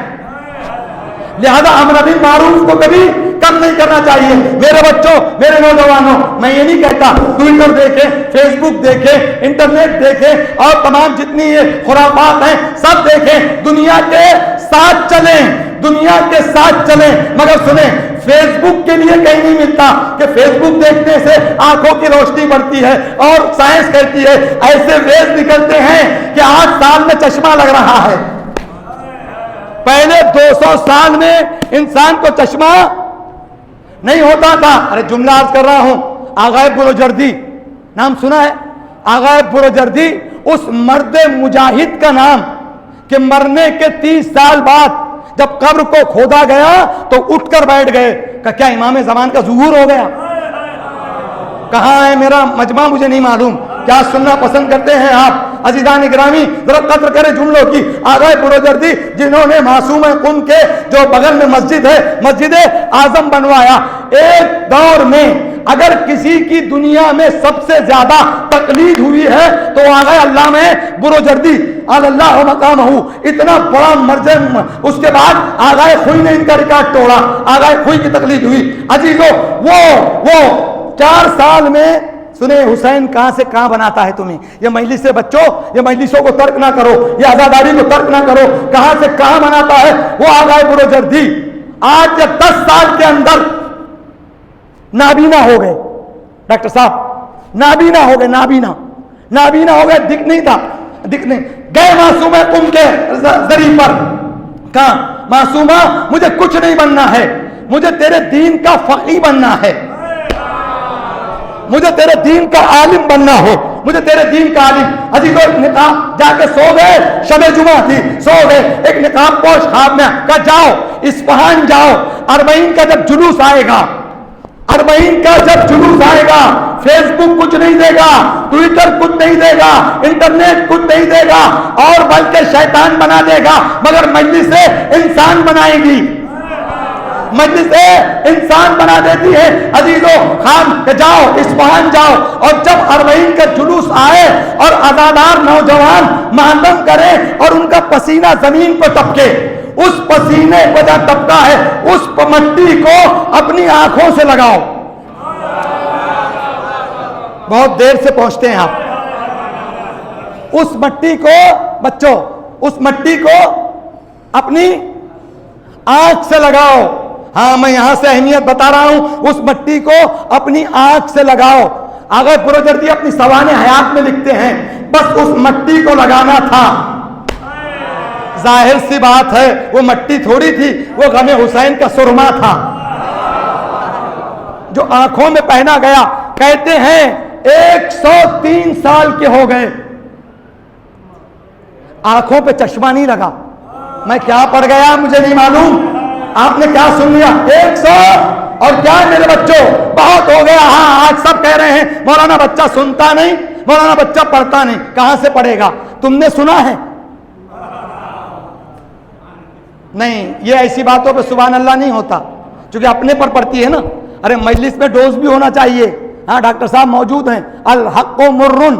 لہذا امر بالمعروف کو کبھی کم نہیں کرنا چاہیے. میرے بچوں، میرے نوجوانوں، میں یہ نہیں کہتا ٹویٹر دیکھیں، فیس بک دیکھیں، انٹرنیٹ دیکھیں اور تمام جتنی یہ خرافات ہیں سب دیکھیں. دنیا کے ساتھ چلیں، دنیا کے ساتھ چلیں. مگر سنیں، فیس بک کے لیے کہیں نہیں ملتا کہ فیس بک دیکھنے سے آنکھوں کی روشنی بڑھتی ہے اور سائنس کہتی ہے. ایسے ویز نکلتے ہیں کہ 8 سال میں چشمہ لگ رہا ہے. پہلے 200 سال میں انسان کو چشمہ نہیں ہوتا تھا. ارے جملہ عرض کر رہا ہوں، آغائے بروجردی نام سنا ہے؟ آغائے بروجردی اس مرد مجاہد کا نام کہ مرنے کے 30 سال بعد جب قبر کو کھودا گیا تو اٹھ کر بیٹھ گئے کہ کیا امام زمان کا ظہور ہو گیا؟ کہاں ہے میرا مجمع؟ مجھے نہیں معلوم. کیا سننا پسند کرتے ہیں آپ؟ عزیزان گرامی ذرا قدر کریں جملوں کی. آغائے بروجردی جنہوں نے معصوم قم کے جو بغل میں مسجد ہے، مسجد اعظم بنوایا. ایک دور میں اگر کسی کی دنیا میں سب سے زیادہ تقلید ہوئی ہے تو آغائے علامہ بروجردی اللہ مقامہ، اتنا بڑا مرجع. اس کے بعد آغائے خوئی نے ان کا ریکارڈ توڑا، آغائے خوئی کی تقلید ہوئی. عزیزو وہ 4 سال میں سنیں حسین کہاں سے کہاں بناتا ہے تمہیں. یہ مجلس سے بچوں، یہ مجلسوں کو ترک نہ کرو، یہ عزاداری کو ترک نہ کرو. کہاں سے کہاں بناتا ہے وہ آغائے بروجردی. آج یا 10 سال کے اندر نابینا ہو گئے ڈاکٹر صاحب، نابینا ہو گئے، نابینا ہو گئے، دکھ نہیں تھا، دکھنے گئے معصومہ قم کے ذریعے پر. کہاں معصومہ مجھے کچھ نہیں بننا ہے، مجھے تیرے دین کا فقیہ بننا ہے، مجھے تیرے دین کا عالم بننا ہے، مجھے تیرے دین کا عالم. عزیزو نقاب جا کے سو گئے، شب جمعہ تھی، سو گئے. ایک نقاب پوش خواب میں کہا جاؤ اصفہان جاؤ، 40 کا جب جلوس آئے گا، 40 کا جب جلوس آئے گا، فیس بک کچھ نہیں دے گا، ٹویٹر کچھ نہیں دے گا، انٹرنیٹ کچھ نہیں دے گا اور بلکہ شیطان بنا دے گا، مگر مجلس سے انسان بنائے گی، مجلس انسان بنا دیتی ہے. عزیزو خان کہ جاؤ اصفہان جاؤ، اور جب 40 کا جلوس آئے اور عزادار نوجوان معلم کرے اور ان کا پسینہ زمین پر ٹپکے، اس پسینے کو جب ٹپکا ہے اس مٹی کو اپنی آنکھوں سے لگاؤ. بہت دیر سے پہنچتے ہیں آپ. اس مٹی کو بچوں، اس مٹی کو اپنی آنکھ سے لگاؤ. ہاں میں یہاں سے اہمیت بتا رہا ہوں، اس مٹی کو اپنی آنکھ سے لگاؤ. آغائے بروجردی اپنی سوانح حیات میں لکھتے ہیں بس اس مٹی کو لگانا تھا. ظاہر سی بات ہے وہ مٹی تھوڑی تھی، وہ غم حسین کا سرما تھا جو آنکھوں میں پہنا گیا. کہتے ہیں 103 سال کے ہو گئے، آنکھوں پہ چشمہ نہیں لگا. میں کیا پڑھ گیا مجھے نہیں معلوم، آپ نے کیا سن لیا؟ 100 اور کیا میرے بچوں بہت ہو گیا. ہاں آج سب کہہ رہے ہیں مولانا بچہ سنتا نہیں، مولانا بچہ پڑھتا نہیں. کہاں سے پڑھے گا؟ تم نے سنا ہے؟ نہیں، یہ ایسی باتوں پہ سبحان اللہ نہیں ہوتا چونکہ اپنے پر پڑتی ہے نا. ارے مجلس میں ڈوز بھی ہونا چاہیے. ہاں ڈاکٹر صاحب موجود ہیں. الحق مرن،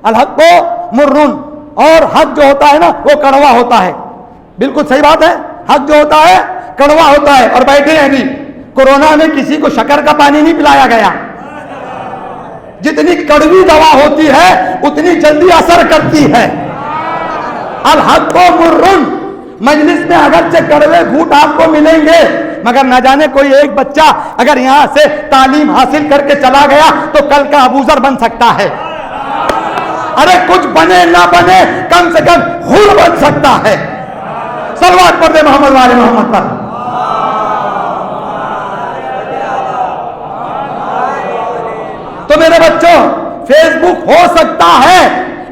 الحق مرن, اور حق جو ہوتا ہے نا وہ کڑوا ہوتا ہے. بالکل صحیح بات ہے, حق جو ہوتا ہے کڑوا ہوتا ہے. اور بیٹھے ہیں ابھی, کورونا میں کسی کو شکر کا پانی نہیں پلایا گیا. جتنی کڑوی دوا ہوتی ہے اتنی جلدی اثر کرتی ہے. الحق مرن, مجلس میں اگرچہ کڑوے گھوٹ آپ کو ملیں گے, مگر نہ جانے کوئی ایک بچہ اگر یہاں سے تعلیم حاصل کر کے چلا گیا تو کل کا ابوذر بن سکتا ہے. ارے کچھ بنے نہ بنے, کم سے کم حور بن سکتا ہے. صلوات پڑھ دے محمد والے محمد پر. تو میرے بچوں, فیس بک ہو سکتا ہے,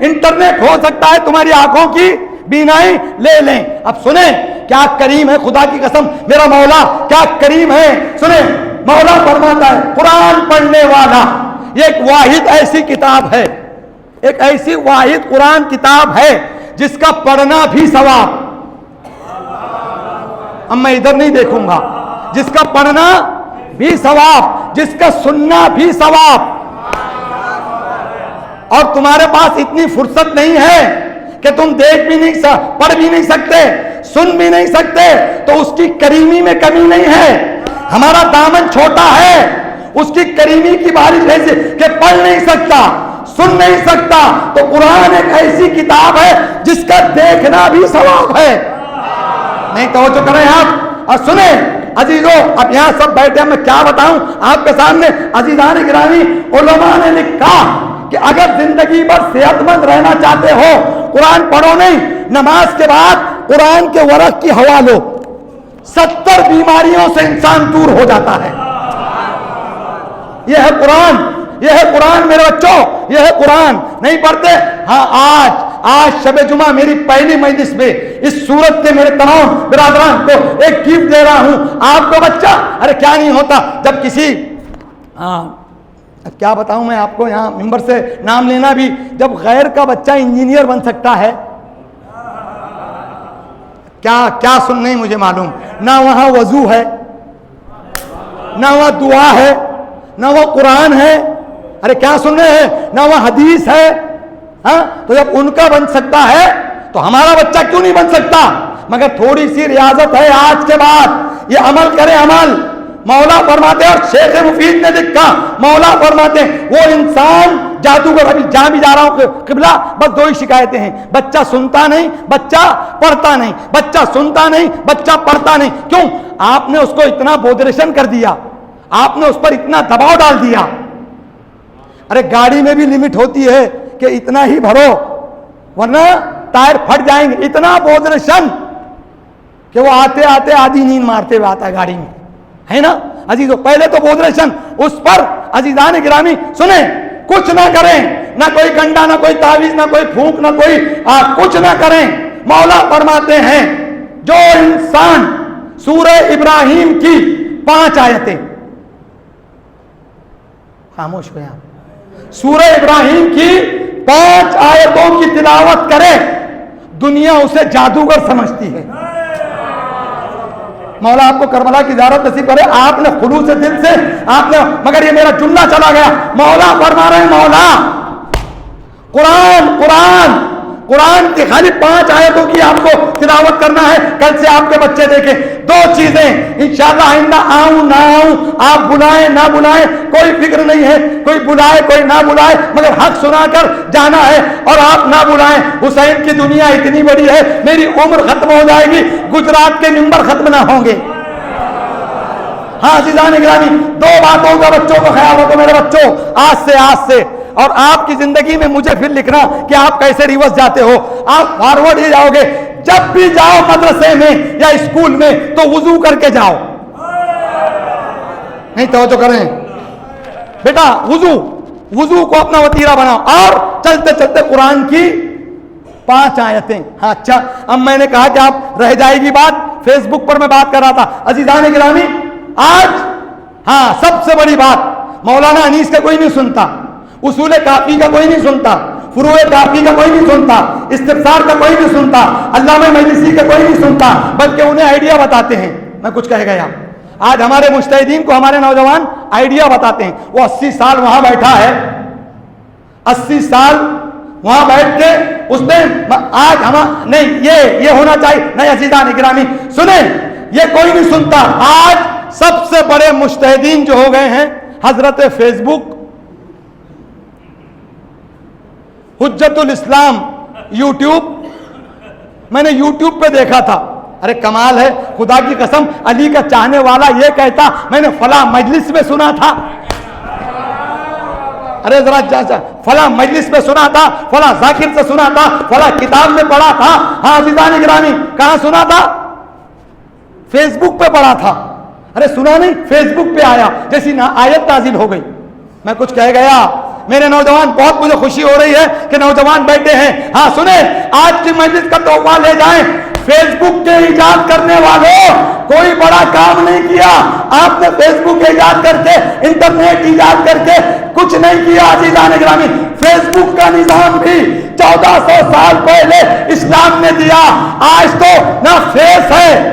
انٹرنیٹ ہو سکتا ہے تمہاری آنکھوں کی بینائی لے لیں. اب سنیں کیا کریم ہے, خدا کی قسم میرا مولا کیا کریم ہے. سنیں, مولا فرماتا ہے قرآن پڑھنے والا یہ ایک واحد ایسی کتاب ہے, ایک ایسی واحد قرآن کتاب ہے جس کا پڑھنا بھی ثواب. اب میں ادھر نہیں دیکھوں گا, جس کا پڑھنا بھی ثواب, جس کا سننا بھی ثواب. اور تمہارے پاس اتنی فرصت نہیں ہے کہ تم دیکھ بھی نہیں پڑھ بھی نہیں سکتے, سن بھی نہیں سکتے, تو اس کی کریمی میں کمی نہیں ہے. ہمارا دامن چھوٹا ہے, اس کی کریمی کی بارش ایسی کہ پڑھ نہیں سکتا, سن نہیں سکتا. تو قرآن ایک ایسی کتاب ہے جس کا دیکھنا بھی ثواب ہے. نہیں توجہ کریں آپ اور سنیں عزیزوں. اب یہاں سب بیٹھے ہیں, میں کیا بتاؤں آپ کے سامنے. عزیزان گرامی, علماء نے لکھا کہ اگر زندگی بھر صحت مند رہنا چاہتے ہو, قرآن پڑھو نہیں, نماز کے بعد قرآن کے ورق کی ہوا لو. 70 بیماریوں سے انسان دور ہو جاتا ہے. یہ ہے قرآن, یہ ہے قرآن میرے بچوں, یہ ہے قرآن. نہیں پڑھتے؟ ہاں آج شب جمعہ میری پہلی مجلس میں اس صورت کے میرے تمام برادران کو ایک گفٹ دے رہا ہوں. آپ کا بچہ, ارے کیا نہیں ہوتا جب کسی, کیا بتاؤں میں آپ کو, یہاں ممبر سے نام لینا بھی, جب غیر کا بچہ انجینئر بن سکتا ہے, کیا سن نہیں مجھے معلوم. نہ وہاں وضو ہے, نہ وہاں دعا ہے, نہ وہ قرآن ہے, ارے کیا سن رہے ہیں, نہ وہ حدیث ہے. ہاں, تو جب ان کا بن سکتا ہے تو ہمارا بچہ کیوں نہیں بن سکتا. مگر تھوڑی سی ریاضت ہے آج کے بعد, یہ عمل کرے عمل. مولا فرماتے ہیں, اور شیخ مفید نے لکھا, مولا فرماتے ہیں وہ انسان جادوگر. ابھی جہاں بھی جا رہا ہوں قبلہ, بس 2 ہی شکایتیں ہیں, بچہ سنتا نہیں, بچہ پڑھتا نہیں, بچہ سنتا نہیں, بچہ پڑھتا نہیں. کیوں؟ آپ نے اس کو اتنا بودریشن کر دیا, آپ نے اس پر اتنا دباؤ ڈال دیا. ارے گاڑی میں بھی لمٹ ہوتی ہے کہ اتنا ہی بھرو ورنہ ٹائر پھٹ جائیں گے. اتنا بودریشن کہ وہ آتے آتے آدھی نیند مارتے ہوئے آتا ہے گاڑی میں, ہے نا عزیزوں. پہلے تو بودریشن, اس پر عزیزان گرامی سنیں, کچھ نہ کریں, نہ کوئی گنڈا, نہ کوئی تعویذ, نہ کوئی پھونک, نہ کوئی کچھ نہ کریں. مولا فرماتے ہیں جو انسان سورہ ابراہیم کی 5 آیتیں, خاموش ہوئے آپ, سورہ ابراہیم کی 5 آیتوں کی تلاوت کرے, دنیا اسے جادوگر سمجھتی ہے. مولا آپ کو کربلا کی زیارت نصیب کرے. آپ نے خلوص دل سے آپ نے, مگر یہ میرا جملہ چلا گیا. مولا فرما رہے ہیں, مولا قرآن قرآن قرآن کی خالی 5 آیتوں کی آپ کو تلاوت کرنا ہے. کل سے آپ کے بچے دیکھیں 2 چیزیں انشاءاللہ, آئندہ آؤں نہ آؤں, آپ بلائیں نہ بلائیں کوئی فکر نہیں ہے, کوئی بلائے کوئی نہ بلائے, مگر حق سنا کر جانا ہے. اور آپ نہ بلائیں, حسین کی دنیا اتنی بڑی ہے, میری عمر ختم ہو جائے گی, گجرات کے ممبر ختم نہ ہوں گے. ہاں عزیزان گرامی, 2 باتوں کا بچوں کو خیال رکھو میرے بچوں, آج سے اور آپ کی زندگی میں مجھے پھر لکھنا کہ آپ کیسے ریورس جاتے ہو. آپ فارورڈ ہی جاؤ گے. جب بھی جاؤ مدرسے میں یا اسکول میں تو وضو کر کے جاؤ. نہیں توجہ کریں بیٹا, وضو کو اپنا وتیرہ بناؤ, اور چلتے چلتے قرآن کی 5 آیتیں. ہاں اچھا, اب میں نے کہا کہ آپ رہ جائے گی بات, فیس بک پر میں بات کر رہا تھا. عزیزان گرامی, آج ہاں سب سے بڑی بات, مولانا انیس کا کوئی نہیں سنتا, اصول کافی کا کوئی نہیں سنتا, فروع کافی کا کوئی نہیں سنتا, استفسار کا کوئی نہیں سنتا, علامہ مجلسی کا کوئی نہیں سنتا, بلکہ انہیں آئیڈیا بتاتے ہیں. میں کچھ کہہ گیا, آج ہمارے مجتہدین کو ہمارے نوجوان آئیڈیا بتاتے ہیں. وہ 80 سال وہاں بیٹھا ہے, 80 سال وہاں بیٹھ کے اس نے آج ہم نہیں یہ ہونا چاہیے نہیں عزیزان گرامی سنیں یہ کوئی نہیں سنتا. آج سب سے بڑے مجتہدین جو ہو گئے ہیں حضرت فیس بک, حجت الاسلام, یوٹیوب. میں نے یوٹیوب پہ دیکھا تھا, ارے کمال ہے خدا کی قسم, علی کا چاہنے والا یہ کہتا میں نے فلاں مجلس میں سنا تھا, ارے ذرا فلاں مجلس میں سنا تھا, فلاں ذاکر سے سنا تھا, فلاں کتاب میں پڑھا تھا. ہاں عزیزان گرامی کہاں سنا تھا؟ فیس بک پہ پڑھا تھا. ارے سنا نہیں, فیس بک پہ آیا, جیسی آیت نازل ہو گئی. میں کچھ کہہ گیا, میرے نوجوان بہت مجھے خوشی ہو رہی ہے کہ نوجوان بیٹھے ہیں. ہاں سنیں آج کی مجلس کا تحفہ لے جائیں. فیس بک کے ایجاد کرنے والوں کوئی بڑا کام نہیں کیا. آپ نے فیس بک ایجاد کر کے, انٹرنیٹ ایجاد کر کے کچھ نہیں کیا عزیزان گرامی. فیس بک کا نظام بھی 1400 سال پہلے اسلام نے دیا. آج تو نہ فیس ہے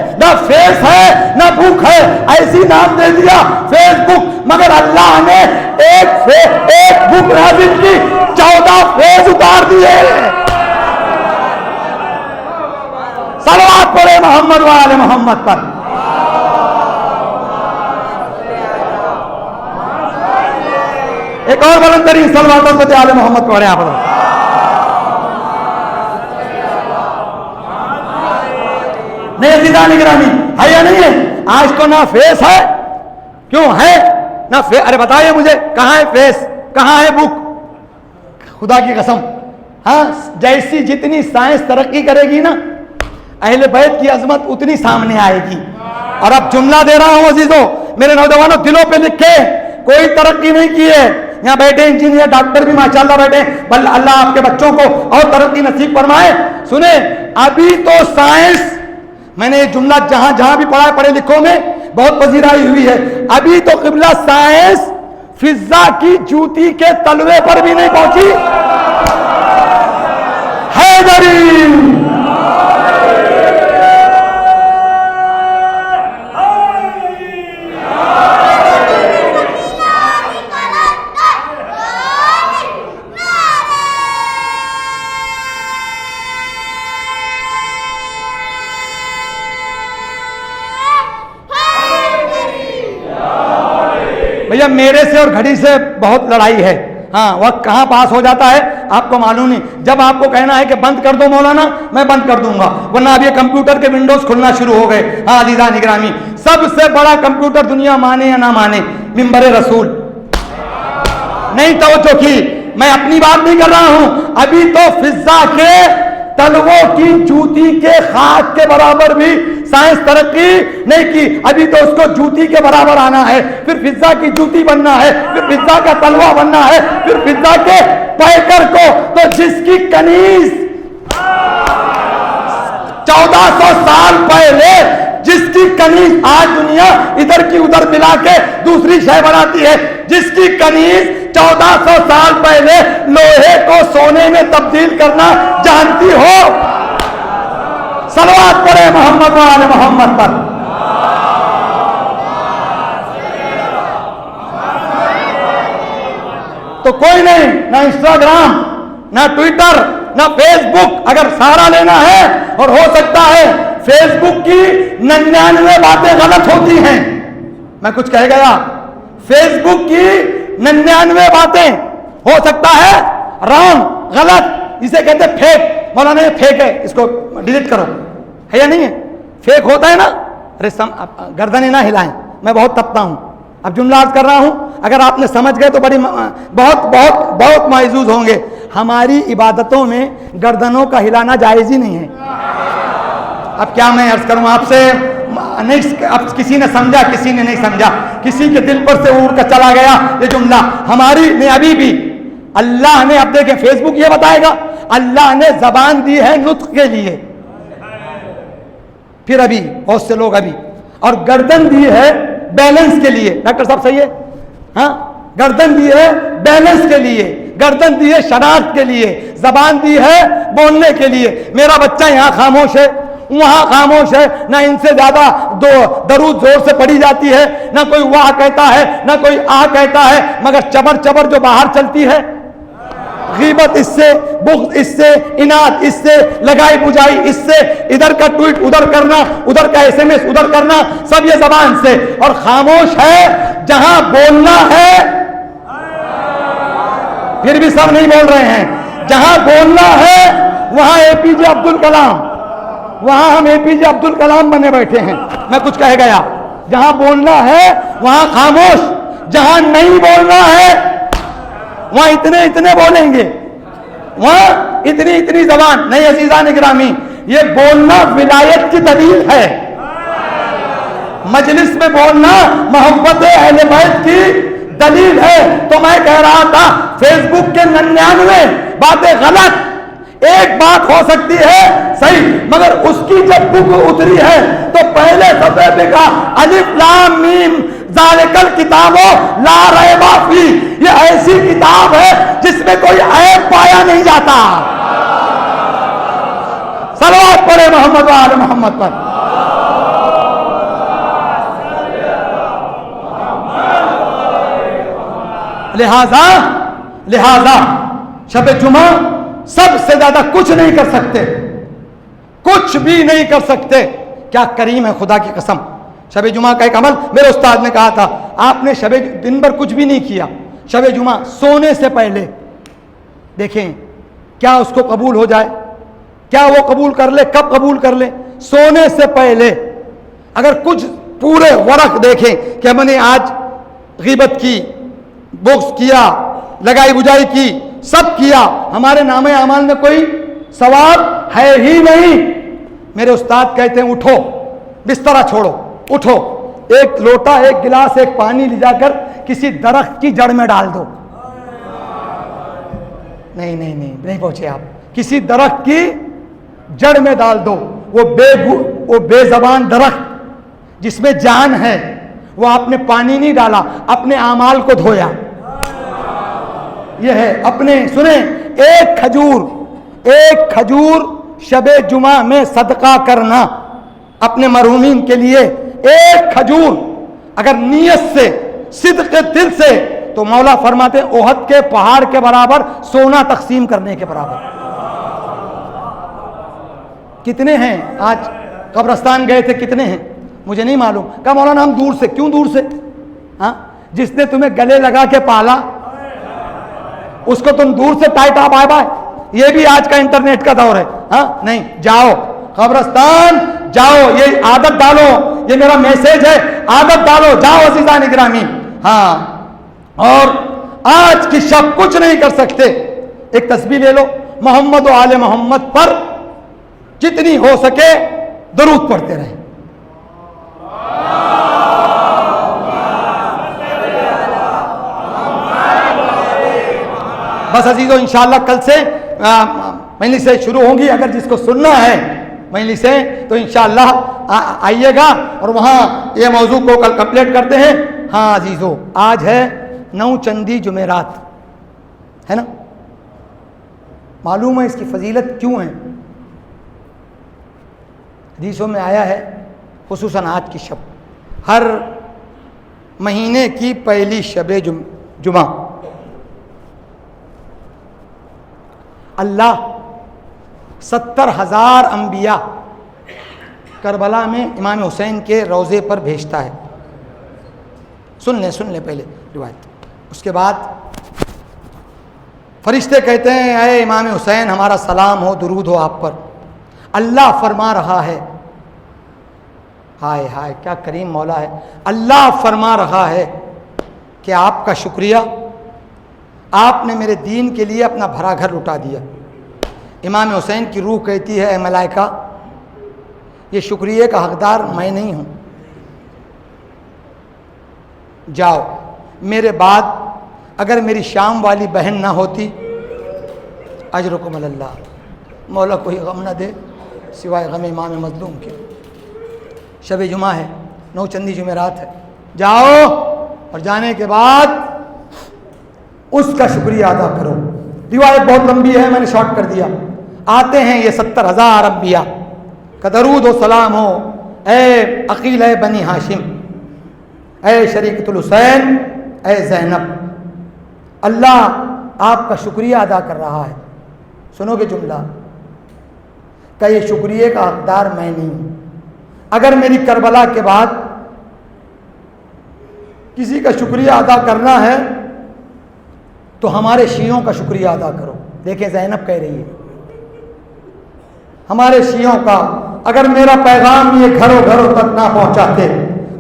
نہ بک ہے, ایسی نام دے دیا فیس بک. مگر اللہ نے ایک بک نازل کی, 14 فیس اتار دیے. صلوات پڑھے محمد وآل محمد پر. ایک اور بلند ترین صلوات آل محمد پڑھے آپ لوگ. نہیں عزیزان گرامی ہے یا نہیں ہے؟ آج تو نہ فیس ہے, کیوں ہے نہ فیس؟ ارے بتائیے مجھے کہاں ہے فیس, کہاں ہے بک؟ خدا کی قسم ہاں جیسی جتنی سائنس ترقی کرے گی نا اہل بیت کی عظمت اتنی سامنے آئے گی. اور اب جملہ دے رہا ہوں عزیزوں, میرے نوجوانوں دلوں پہ لکھے, کوئی ترقی نہیں کی ہے. یہاں بیٹھے انجینئر ڈاکٹر بھی ماشاءاللہ بیٹھے, بل اللہ آپ کے بچوں کو اور ترقی نصیب فرمائے. سنیں ابھی تو سائنس, میں نے یہ جملہ جہاں جہاں بھی پڑھا ہے پڑھے لکھوں میں بہت پذیرائی ہوئی ہے, ابھی تو قبلہ سائنس فضا کی جوتی کے تلوے پر بھی نہیں پہنچی. حیدری بھیا میرے سے اور گھڑی سے بہت لڑائی ہے. ہاں وقت کہاں پاس ہو جاتا ہے آپ کو معلوم نہیں. جب آپ کو کہنا ہے کہ بند کر دو مولانا, میں بند کر دوں گا, ورنہ اب یہ کمپیوٹر کے ونڈوز کھلنا شروع ہو گئے. ہاں عزیزان گرامی سب سے بڑا کمپیوٹر دنیا مانے یا نہ مانے منبر رسول. نہیں توجہ کی, میں اپنی بات نہیں کر رہا ہوں. ابھی تو فضا کے تلووں کی جوتی کے خاک کے برابر بھی سائنس ترقی نہیں کی. ابھی تو اس کو جوتی کے برابر آنا ہے, پھر فضا کی جوتی بننا ہے, پھر فضا کا تلوا بننا ہے, پھر فضا کے پیکر کو. تو جس کی کنیز 1400 سال پہلے, جس کی کنیز آج دنیا ادھر کی ادھر ملا کے دوسری شے بناتی ہے, جس کی کنیز 1400 سال پہلے لوہے کو سونے میں تبدیل کرنا جانتی ہو. صلوات پڑھے محمد وآل محمد پر. تو کوئی نہیں, نہ انسٹاگرام, نہ ٹویٹر, نہ فیس بک. اگر سارا لینا ہے, اور ہو سکتا ہے فیس بک کی 99 باتیں غلط ہوتی ہیں, میں کچھ کہہ گیا, فیس بک کی 99 باتیں ہو سکتا ہے رانگ, غلط, اسے کہتے ہیں فیک. مولانا یہ فیک ہے, اس کو ڈیلیٹ کرو. ہے یا نہیں ہے؟ فیک ہوتا ہے نا. ارے گردنیں نہ ہلائیں, میں بہت تپتا ہوں. اب جملہ عرض کر رہا ہوں, اگر آپ نے سمجھ گئے تو بڑی بہت بہت بہت معزوز ہوں گے. ہماری عبادتوں میں گردنوں کا ہلانا جائز ہی نہیں ہے. اب کیا میں عرض کروں آپ سے, نہیں اب کسی نے سمجھا کسی نے نہیں سمجھا, کسی کے دل پر سے اڑ کر چلا گیا یہ جملہ. ہماری نے ابھی بھی اللہ نے, اب دیکھیں فیس بک یہ بتائے گا, اللہ نے زبان دی ہے نطق کے لیے, پھر ابھی بہت سے لوگ ابھی, اور گردن دی ہے بیلنس کے لیے. ڈاکٹر صاحب صحیح ہے, ہاں گردن دی ہے بیلنس کے لیے, گردن دی ہے شناخت کے لیے, زبان دی ہے بولنے کے لیے. میرا بچہ یہاں خاموش ہے, وہاں خاموش ہے, نہ ان سے زیادہ درود زور سے پڑھی جاتی ہے, نہ کوئی واہ کہتا ہے, نہ کوئی آ کہتا ہے, مگر چبر چبر جو باہر چلتی ہے غیبت اس سے، بغض اس سے، اناد اس سے، لگائی بجائی اس سے، ادھر کا ٹویٹ ادھر کرنا، ادھر کا SMS ادھر کرنا، سب یہ زبان سے. اور خاموش ہے جہاں بولنا ہے. پھر بھی سب نہیں بول رہے ہیں. جہاں بولنا ہے وہاں APJ عبد الکلام، وہاں ہم APJ عبد الکلام بنے بیٹھے ہیں. میں کچھ کہہ گیا. جہاں بولنا ہے وہاں خاموش، جہاں نہیں بولنا ہے وہاں اتنے اتنے بولیں گے، وہاں اتنی اتنی زبان نہیں. عزیزان گرامی، یہ بولنا ولایت کی دلیل ہے. مجلس میں بولنا محبت اہل بیت کی دلیل ہے. تو میں کہہ رہا تھا فیس بک کے 99 باتیں غلط، ایک بات ہو سکتی ہے صحیح، مگر اس کی جب بک اتری ہے تو پہلے صفحے پہ کا الف لام میم ذالک الکتاب لا ریب فیہ، یہ ایسی کتاب ہے جس میں کوئی عیب پایا نہیں جاتا. صلوات پڑھے محمد و آل محمد پر. لہذا شب جمعہ سب سے زیادہ کچھ نہیں کر سکتے، کچھ بھی نہیں کر سکتے. کیا کریم ہے خدا کی قسم. شب جمعہ کا ایک عمل میرے استاد نے کہا تھا، آپ نے دن بھر کچھ بھی نہیں کیا، شب جمعہ سونے سے پہلے دیکھیں کیا اس کو قبول ہو جائے، کیا وہ قبول کر لے، کب قبول کر لے. سونے سے پہلے اگر کچھ پورے ورق دیکھیں کہ ہم نے آج غیبت کی، بغض کیا، لگائی بجائی کی، سب کیا، ہمارے نام اعمال میں کوئی ثواب ہے ہی نہیں. میرے استاد کہتے ہیں اٹھو، بسترا چھوڑو، اٹھو، ایک لوٹا، ایک گلاس، ایک پانی لے جا کر کسی درخت کی جڑ میں ڈال دو. نہیں پہنچے آپ. کسی درخت کی جڑ میں ڈال دو. وہ بے زبان درخت جس میں جان ہے، وہ آپ نے پانی نہیں ڈالا، اپنے اعمال کو دھویا. یہ ہے اپنے. سنیں، ایک کھجور شب جمعہ میں صدقہ کرنا اپنے مرحومین کے لیے. ایک کھجور اگر نیت سے، صدق دل سے، تو مولا فرماتے ہیں احد کے پہاڑ کے برابر، سونا تقسیم کرنے کے برابر. کتنے ہیں آج قبرستان گئے تھے، کتنے ہیں مجھے نہیں معلوم. کہا مولانا ہم دور سے. کیوں دور سے؟ ہاں، جس نے تمہیں گلے لگا کے پالا اس کو تم دور سے ٹائٹا بائے بائے. یہ بھی آج کا انٹرنیٹ کا دور ہے. ہاں نہیں، جاؤ قبرستان جاؤ، یہ عادت ڈالو، یہ میرا میسج ہے، عادت ڈالو، جاؤ عزیزان گرامی. ہاں، اور آج کی شب کچھ نہیں کر سکتے. ایک تسبیح لے لو، محمد و آل محمد پر جتنی ہو سکے درود پڑھتے رہیں. بس عزیزو، انشاءاللہ کل سے مجلسیں شروع ہوں گی. اگر جس کو سننا ہے مجلسیں تو انشاءاللہ آئیے گا اور وہاں یہ موضوع کو کل کمپلیٹ کرتے ہیں. ہاں عزیزو، آج ہے 9 چندی جمعرات، ہے نا؟ معلوم ہے اس کی فضیلت کیوں ہے؟ حدیثوں میں آیا ہے، خصوصاً آج کی شب، ہر مہینے کی پہلی شب جمعہ اللہ 70,000 انبیاء کربلا میں امام حسین کے روضے پر بھیجتا ہے. سن لیں پہلے روایت. اس کے بعد فرشتے کہتے ہیں اے امام حسین ہمارا سلام ہو، درود ہو آپ پر. اللہ فرما رہا ہے، ہائے ہائے کیا کریم مولا ہے. اللہ فرما رہا ہے کہ آپ کا شکریہ، آپ نے میرے دین کے لیے اپنا بھرا گھر لٹا دیا. امام حسین کی روح کہتی ہے اے ملائکہ، یہ شکریہ کا حقدار میں نہیں ہوں، جاؤ. میرے بعد اگر میری شام والی بہن نہ ہوتی، اجرکم اللہ، مولا کوئی غم نہ دے سوائے غم امام مظلوم کے. شب جمعہ ہے، 9 چندی جمعرات ہے، جاؤ اور جانے کے بعد اس کا شکریہ ادا کرو. روایت بہت لمبی ہے، میں نے شارٹ کر دیا. آتے ہیں یہ 70,000 انبیاء کا درود و سلام ہو. اے عقیل اے بنی ہاشم، اے شریکۃ الحسین، اے زینب، اللہ آپ کا شکریہ ادا کر رہا ہے. سنو گے جملہ کہ یہ شکریہ کا حقدار میں نہیں ہوں. اگر میری کربلا کے بعد کسی کا شکریہ ادا کرنا ہے تو ہمارے شیعوں کا شکریہ ادا کرو. دیکھیں زینب کہہ رہی ہے ہمارے شیعوں کا. اگر میرا پیغام یہ گھروں گھروں تک نہ پہنچاتے,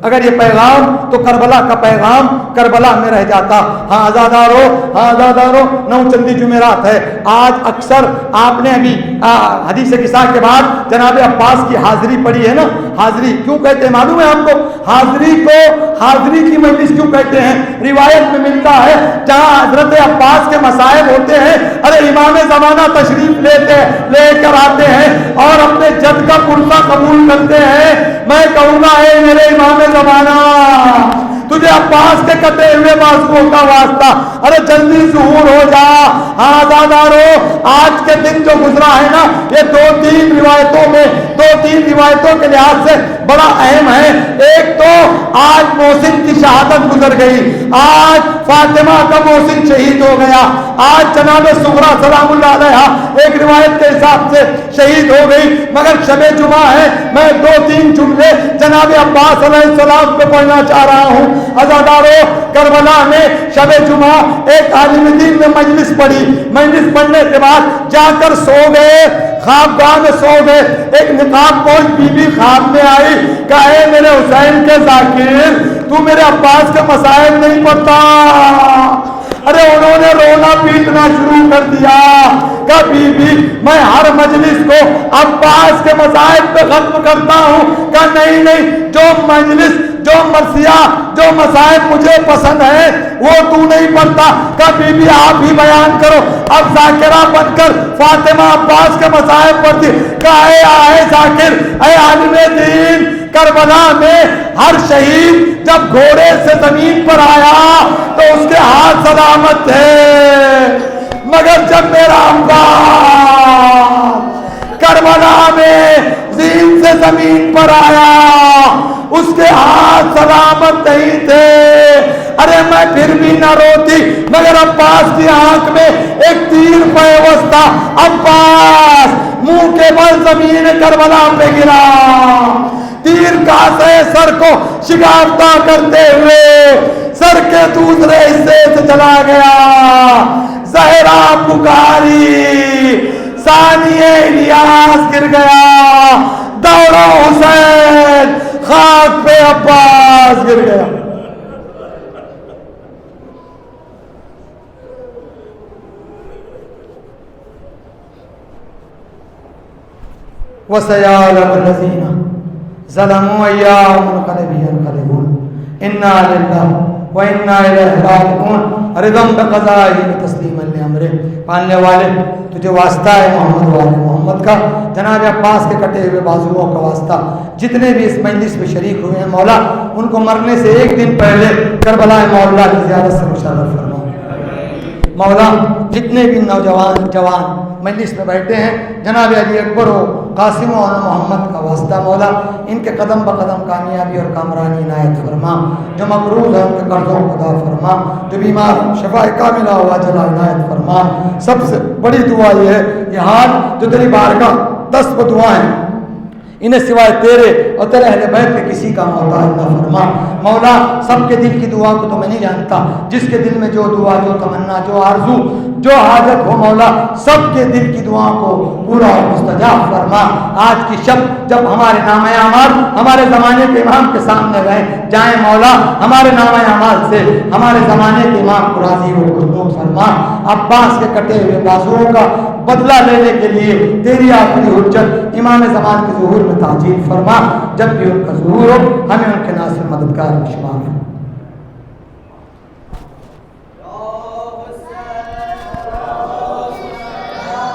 اگر یہ پیغام تو کربلا کا پیغام کربلا میں رہ جاتا. ہاں آزادارو, ہاں آزادارو, 9 چندی جمعرات ہے. آج اکثر آپ نے ابھی حدیث قصہ کے بعد جناب عباس کی حاضری پڑھی ہے نا. حاضری کیوں کہتے ہیں معلوم ہے آپ کو؟ حاضری کو حاضری کی مجلس کیوں کہتے ہیں؟ روایت میں ملتا ہے جہاں حضرت عباس کے مصائب ہوتے ہیں, ارے امام زمانہ تشریف لے کر آتے ہیں اور اپنے جد کا پرسہ قبول کرتے ہیں. میں کہوں گا اے میرے امام زمانہ, تجھے عباس کے کٹے ہوئے بازوؤں کا واسطہ, ارے جلدی ظہور ہو جا. آزادارو, آج کے دن جو گزرا ہے نا یہ 2-3 روایتوں کے لحاظ سے بڑا اہم ہے. ایک تو آج محسن کی شہادت گزر گئی, آج فاطمہ کا محسن شہید ہو گیا, آج جناب سغرا سلام اللہ علیہا ایک روایت کے حساب سے شہید ہو گئی. مگر شب جمعہ ہے, میں 2-3 جملے جناب عباس علیہ السلام پہ پڑھنا چاہ رہا ہوں. عزادارو, کربلا میں شب جمعہ ایک عالم دین نے مجلس پڑھی. مجلس پڑھنے کے بعد جا کر سو گئے, خوابگاہ میں سو گئے. ایک نقاب پوش بی بی خواب میں آئی, کہا اے میرے حسین کے ذاکر, تو میرے عباس کے مسائل نہیں پڑھتا. ارے انہوں نے رونا پیٹنا شروع کر دیا. کہا بی بی میں ہر مجلس کو عباس کے مسائل پہ ختم کرتا ہوں. کہا نہیں, جو مجلس, جو مرثیہ, جو مسائل مجھے پسند ہے وہ تو نہیں پڑھتا. کہا بی بی آپ ہی بیان کرو. اب ذاکرہ بن کر فاطمہ عباس کے مسائل پڑھتی. کہا اے ذاکر, اے عالم دین, کربلا میں ہر شہید جب گھوڑے سے زمین پر آیا تو اس کے ہاتھ سلامت تھے, مگر جب میرا عباس کربلا میں زین سے زمین پر آیا اس کے ہاتھ سلامت نہیں تھے. ارے میں پھر بھی نہ روتی, مگر عباس کی آنکھ میں ایک تیر پیوست تھا. عباس منہ کے بل زمین کربلا پہ گرا, تیر کاسے سر کو شگافتہ کرتے ہوئے سر کے دوسرے حصے سے چلا گیا. زہرا پکاری, ثانیہ الیاس گر گیا, دوڑا حسین, خاک پہ عباس گر گیا. وَسَيَعْلَمُ الَّذِينَ ظَلَمُوا أَيَّ مُنقَلِبٍ يَنقَلِبُونَ إِنَّا لِلَّهِ وَإِنَّا إِلَيْهِ رَاجِعُونَ رِضًا بِقَضَائِهِ وَتَسْلِيمًا لِأَمْرِهِ. پاننے والے تجھے واسطہ ہے محمد والے محمد کا, جناب عباس کے کٹے ہوئے بازوؤں کا واسطہ. جتنے بھی اس مجلس میں شریک ہوئے ہیں مولا, ان کو مرنے سے ایک دن پہلے کربلا مولا کی زیارت سے مشرف فرما. مولا جتنے بھی نوجوان جوان مجلس میں بیٹھے ہیں, جناب علی اکبر ہو, قاسم و محمد کا واسطہ مولا ان کے قدم بقدم کامیابی اور کامرانی عنایت فرما. جو مقروض ہے ان کے قرضوں کو ادا فرما, جو بیمار شفا کاملہ ہوا جلا عنایت فرما. سب سے بڑی دعا یہ ہے, یہ ہاتھ جو تیری بارگاہ 10 دعائیں انہیں سوائے تیرے اور تیرے اہل بیت کے کسی کا محتاج نہ فرما. مولا سب کے دل کی دعا کو تو میں نہیں جانتا, جس کے دل میں جو دعا, جو تمنا, جو آرزو, جو حاجت ہو مولا سب کے دل کی دعا کو پورا اور مستجاب فرما. آج کی شب جب ہمارے نام اعمال ہمارے زمانے کے امام کے سامنے جائیں مولا, ہمارے نام اعمال سے ہمارے زمانے کے امام کو راضی و خوشنود فرما. عباس کے کٹے ہوئے بازوؤں کا بدلہ لینے کے لیے تیری آخری حجت امام زمان کے ظہور میں تعجیل فرما. جب بھی ان کا ظہور ہو ہمیں ان کے ناصر مددگار میں شمار فرما.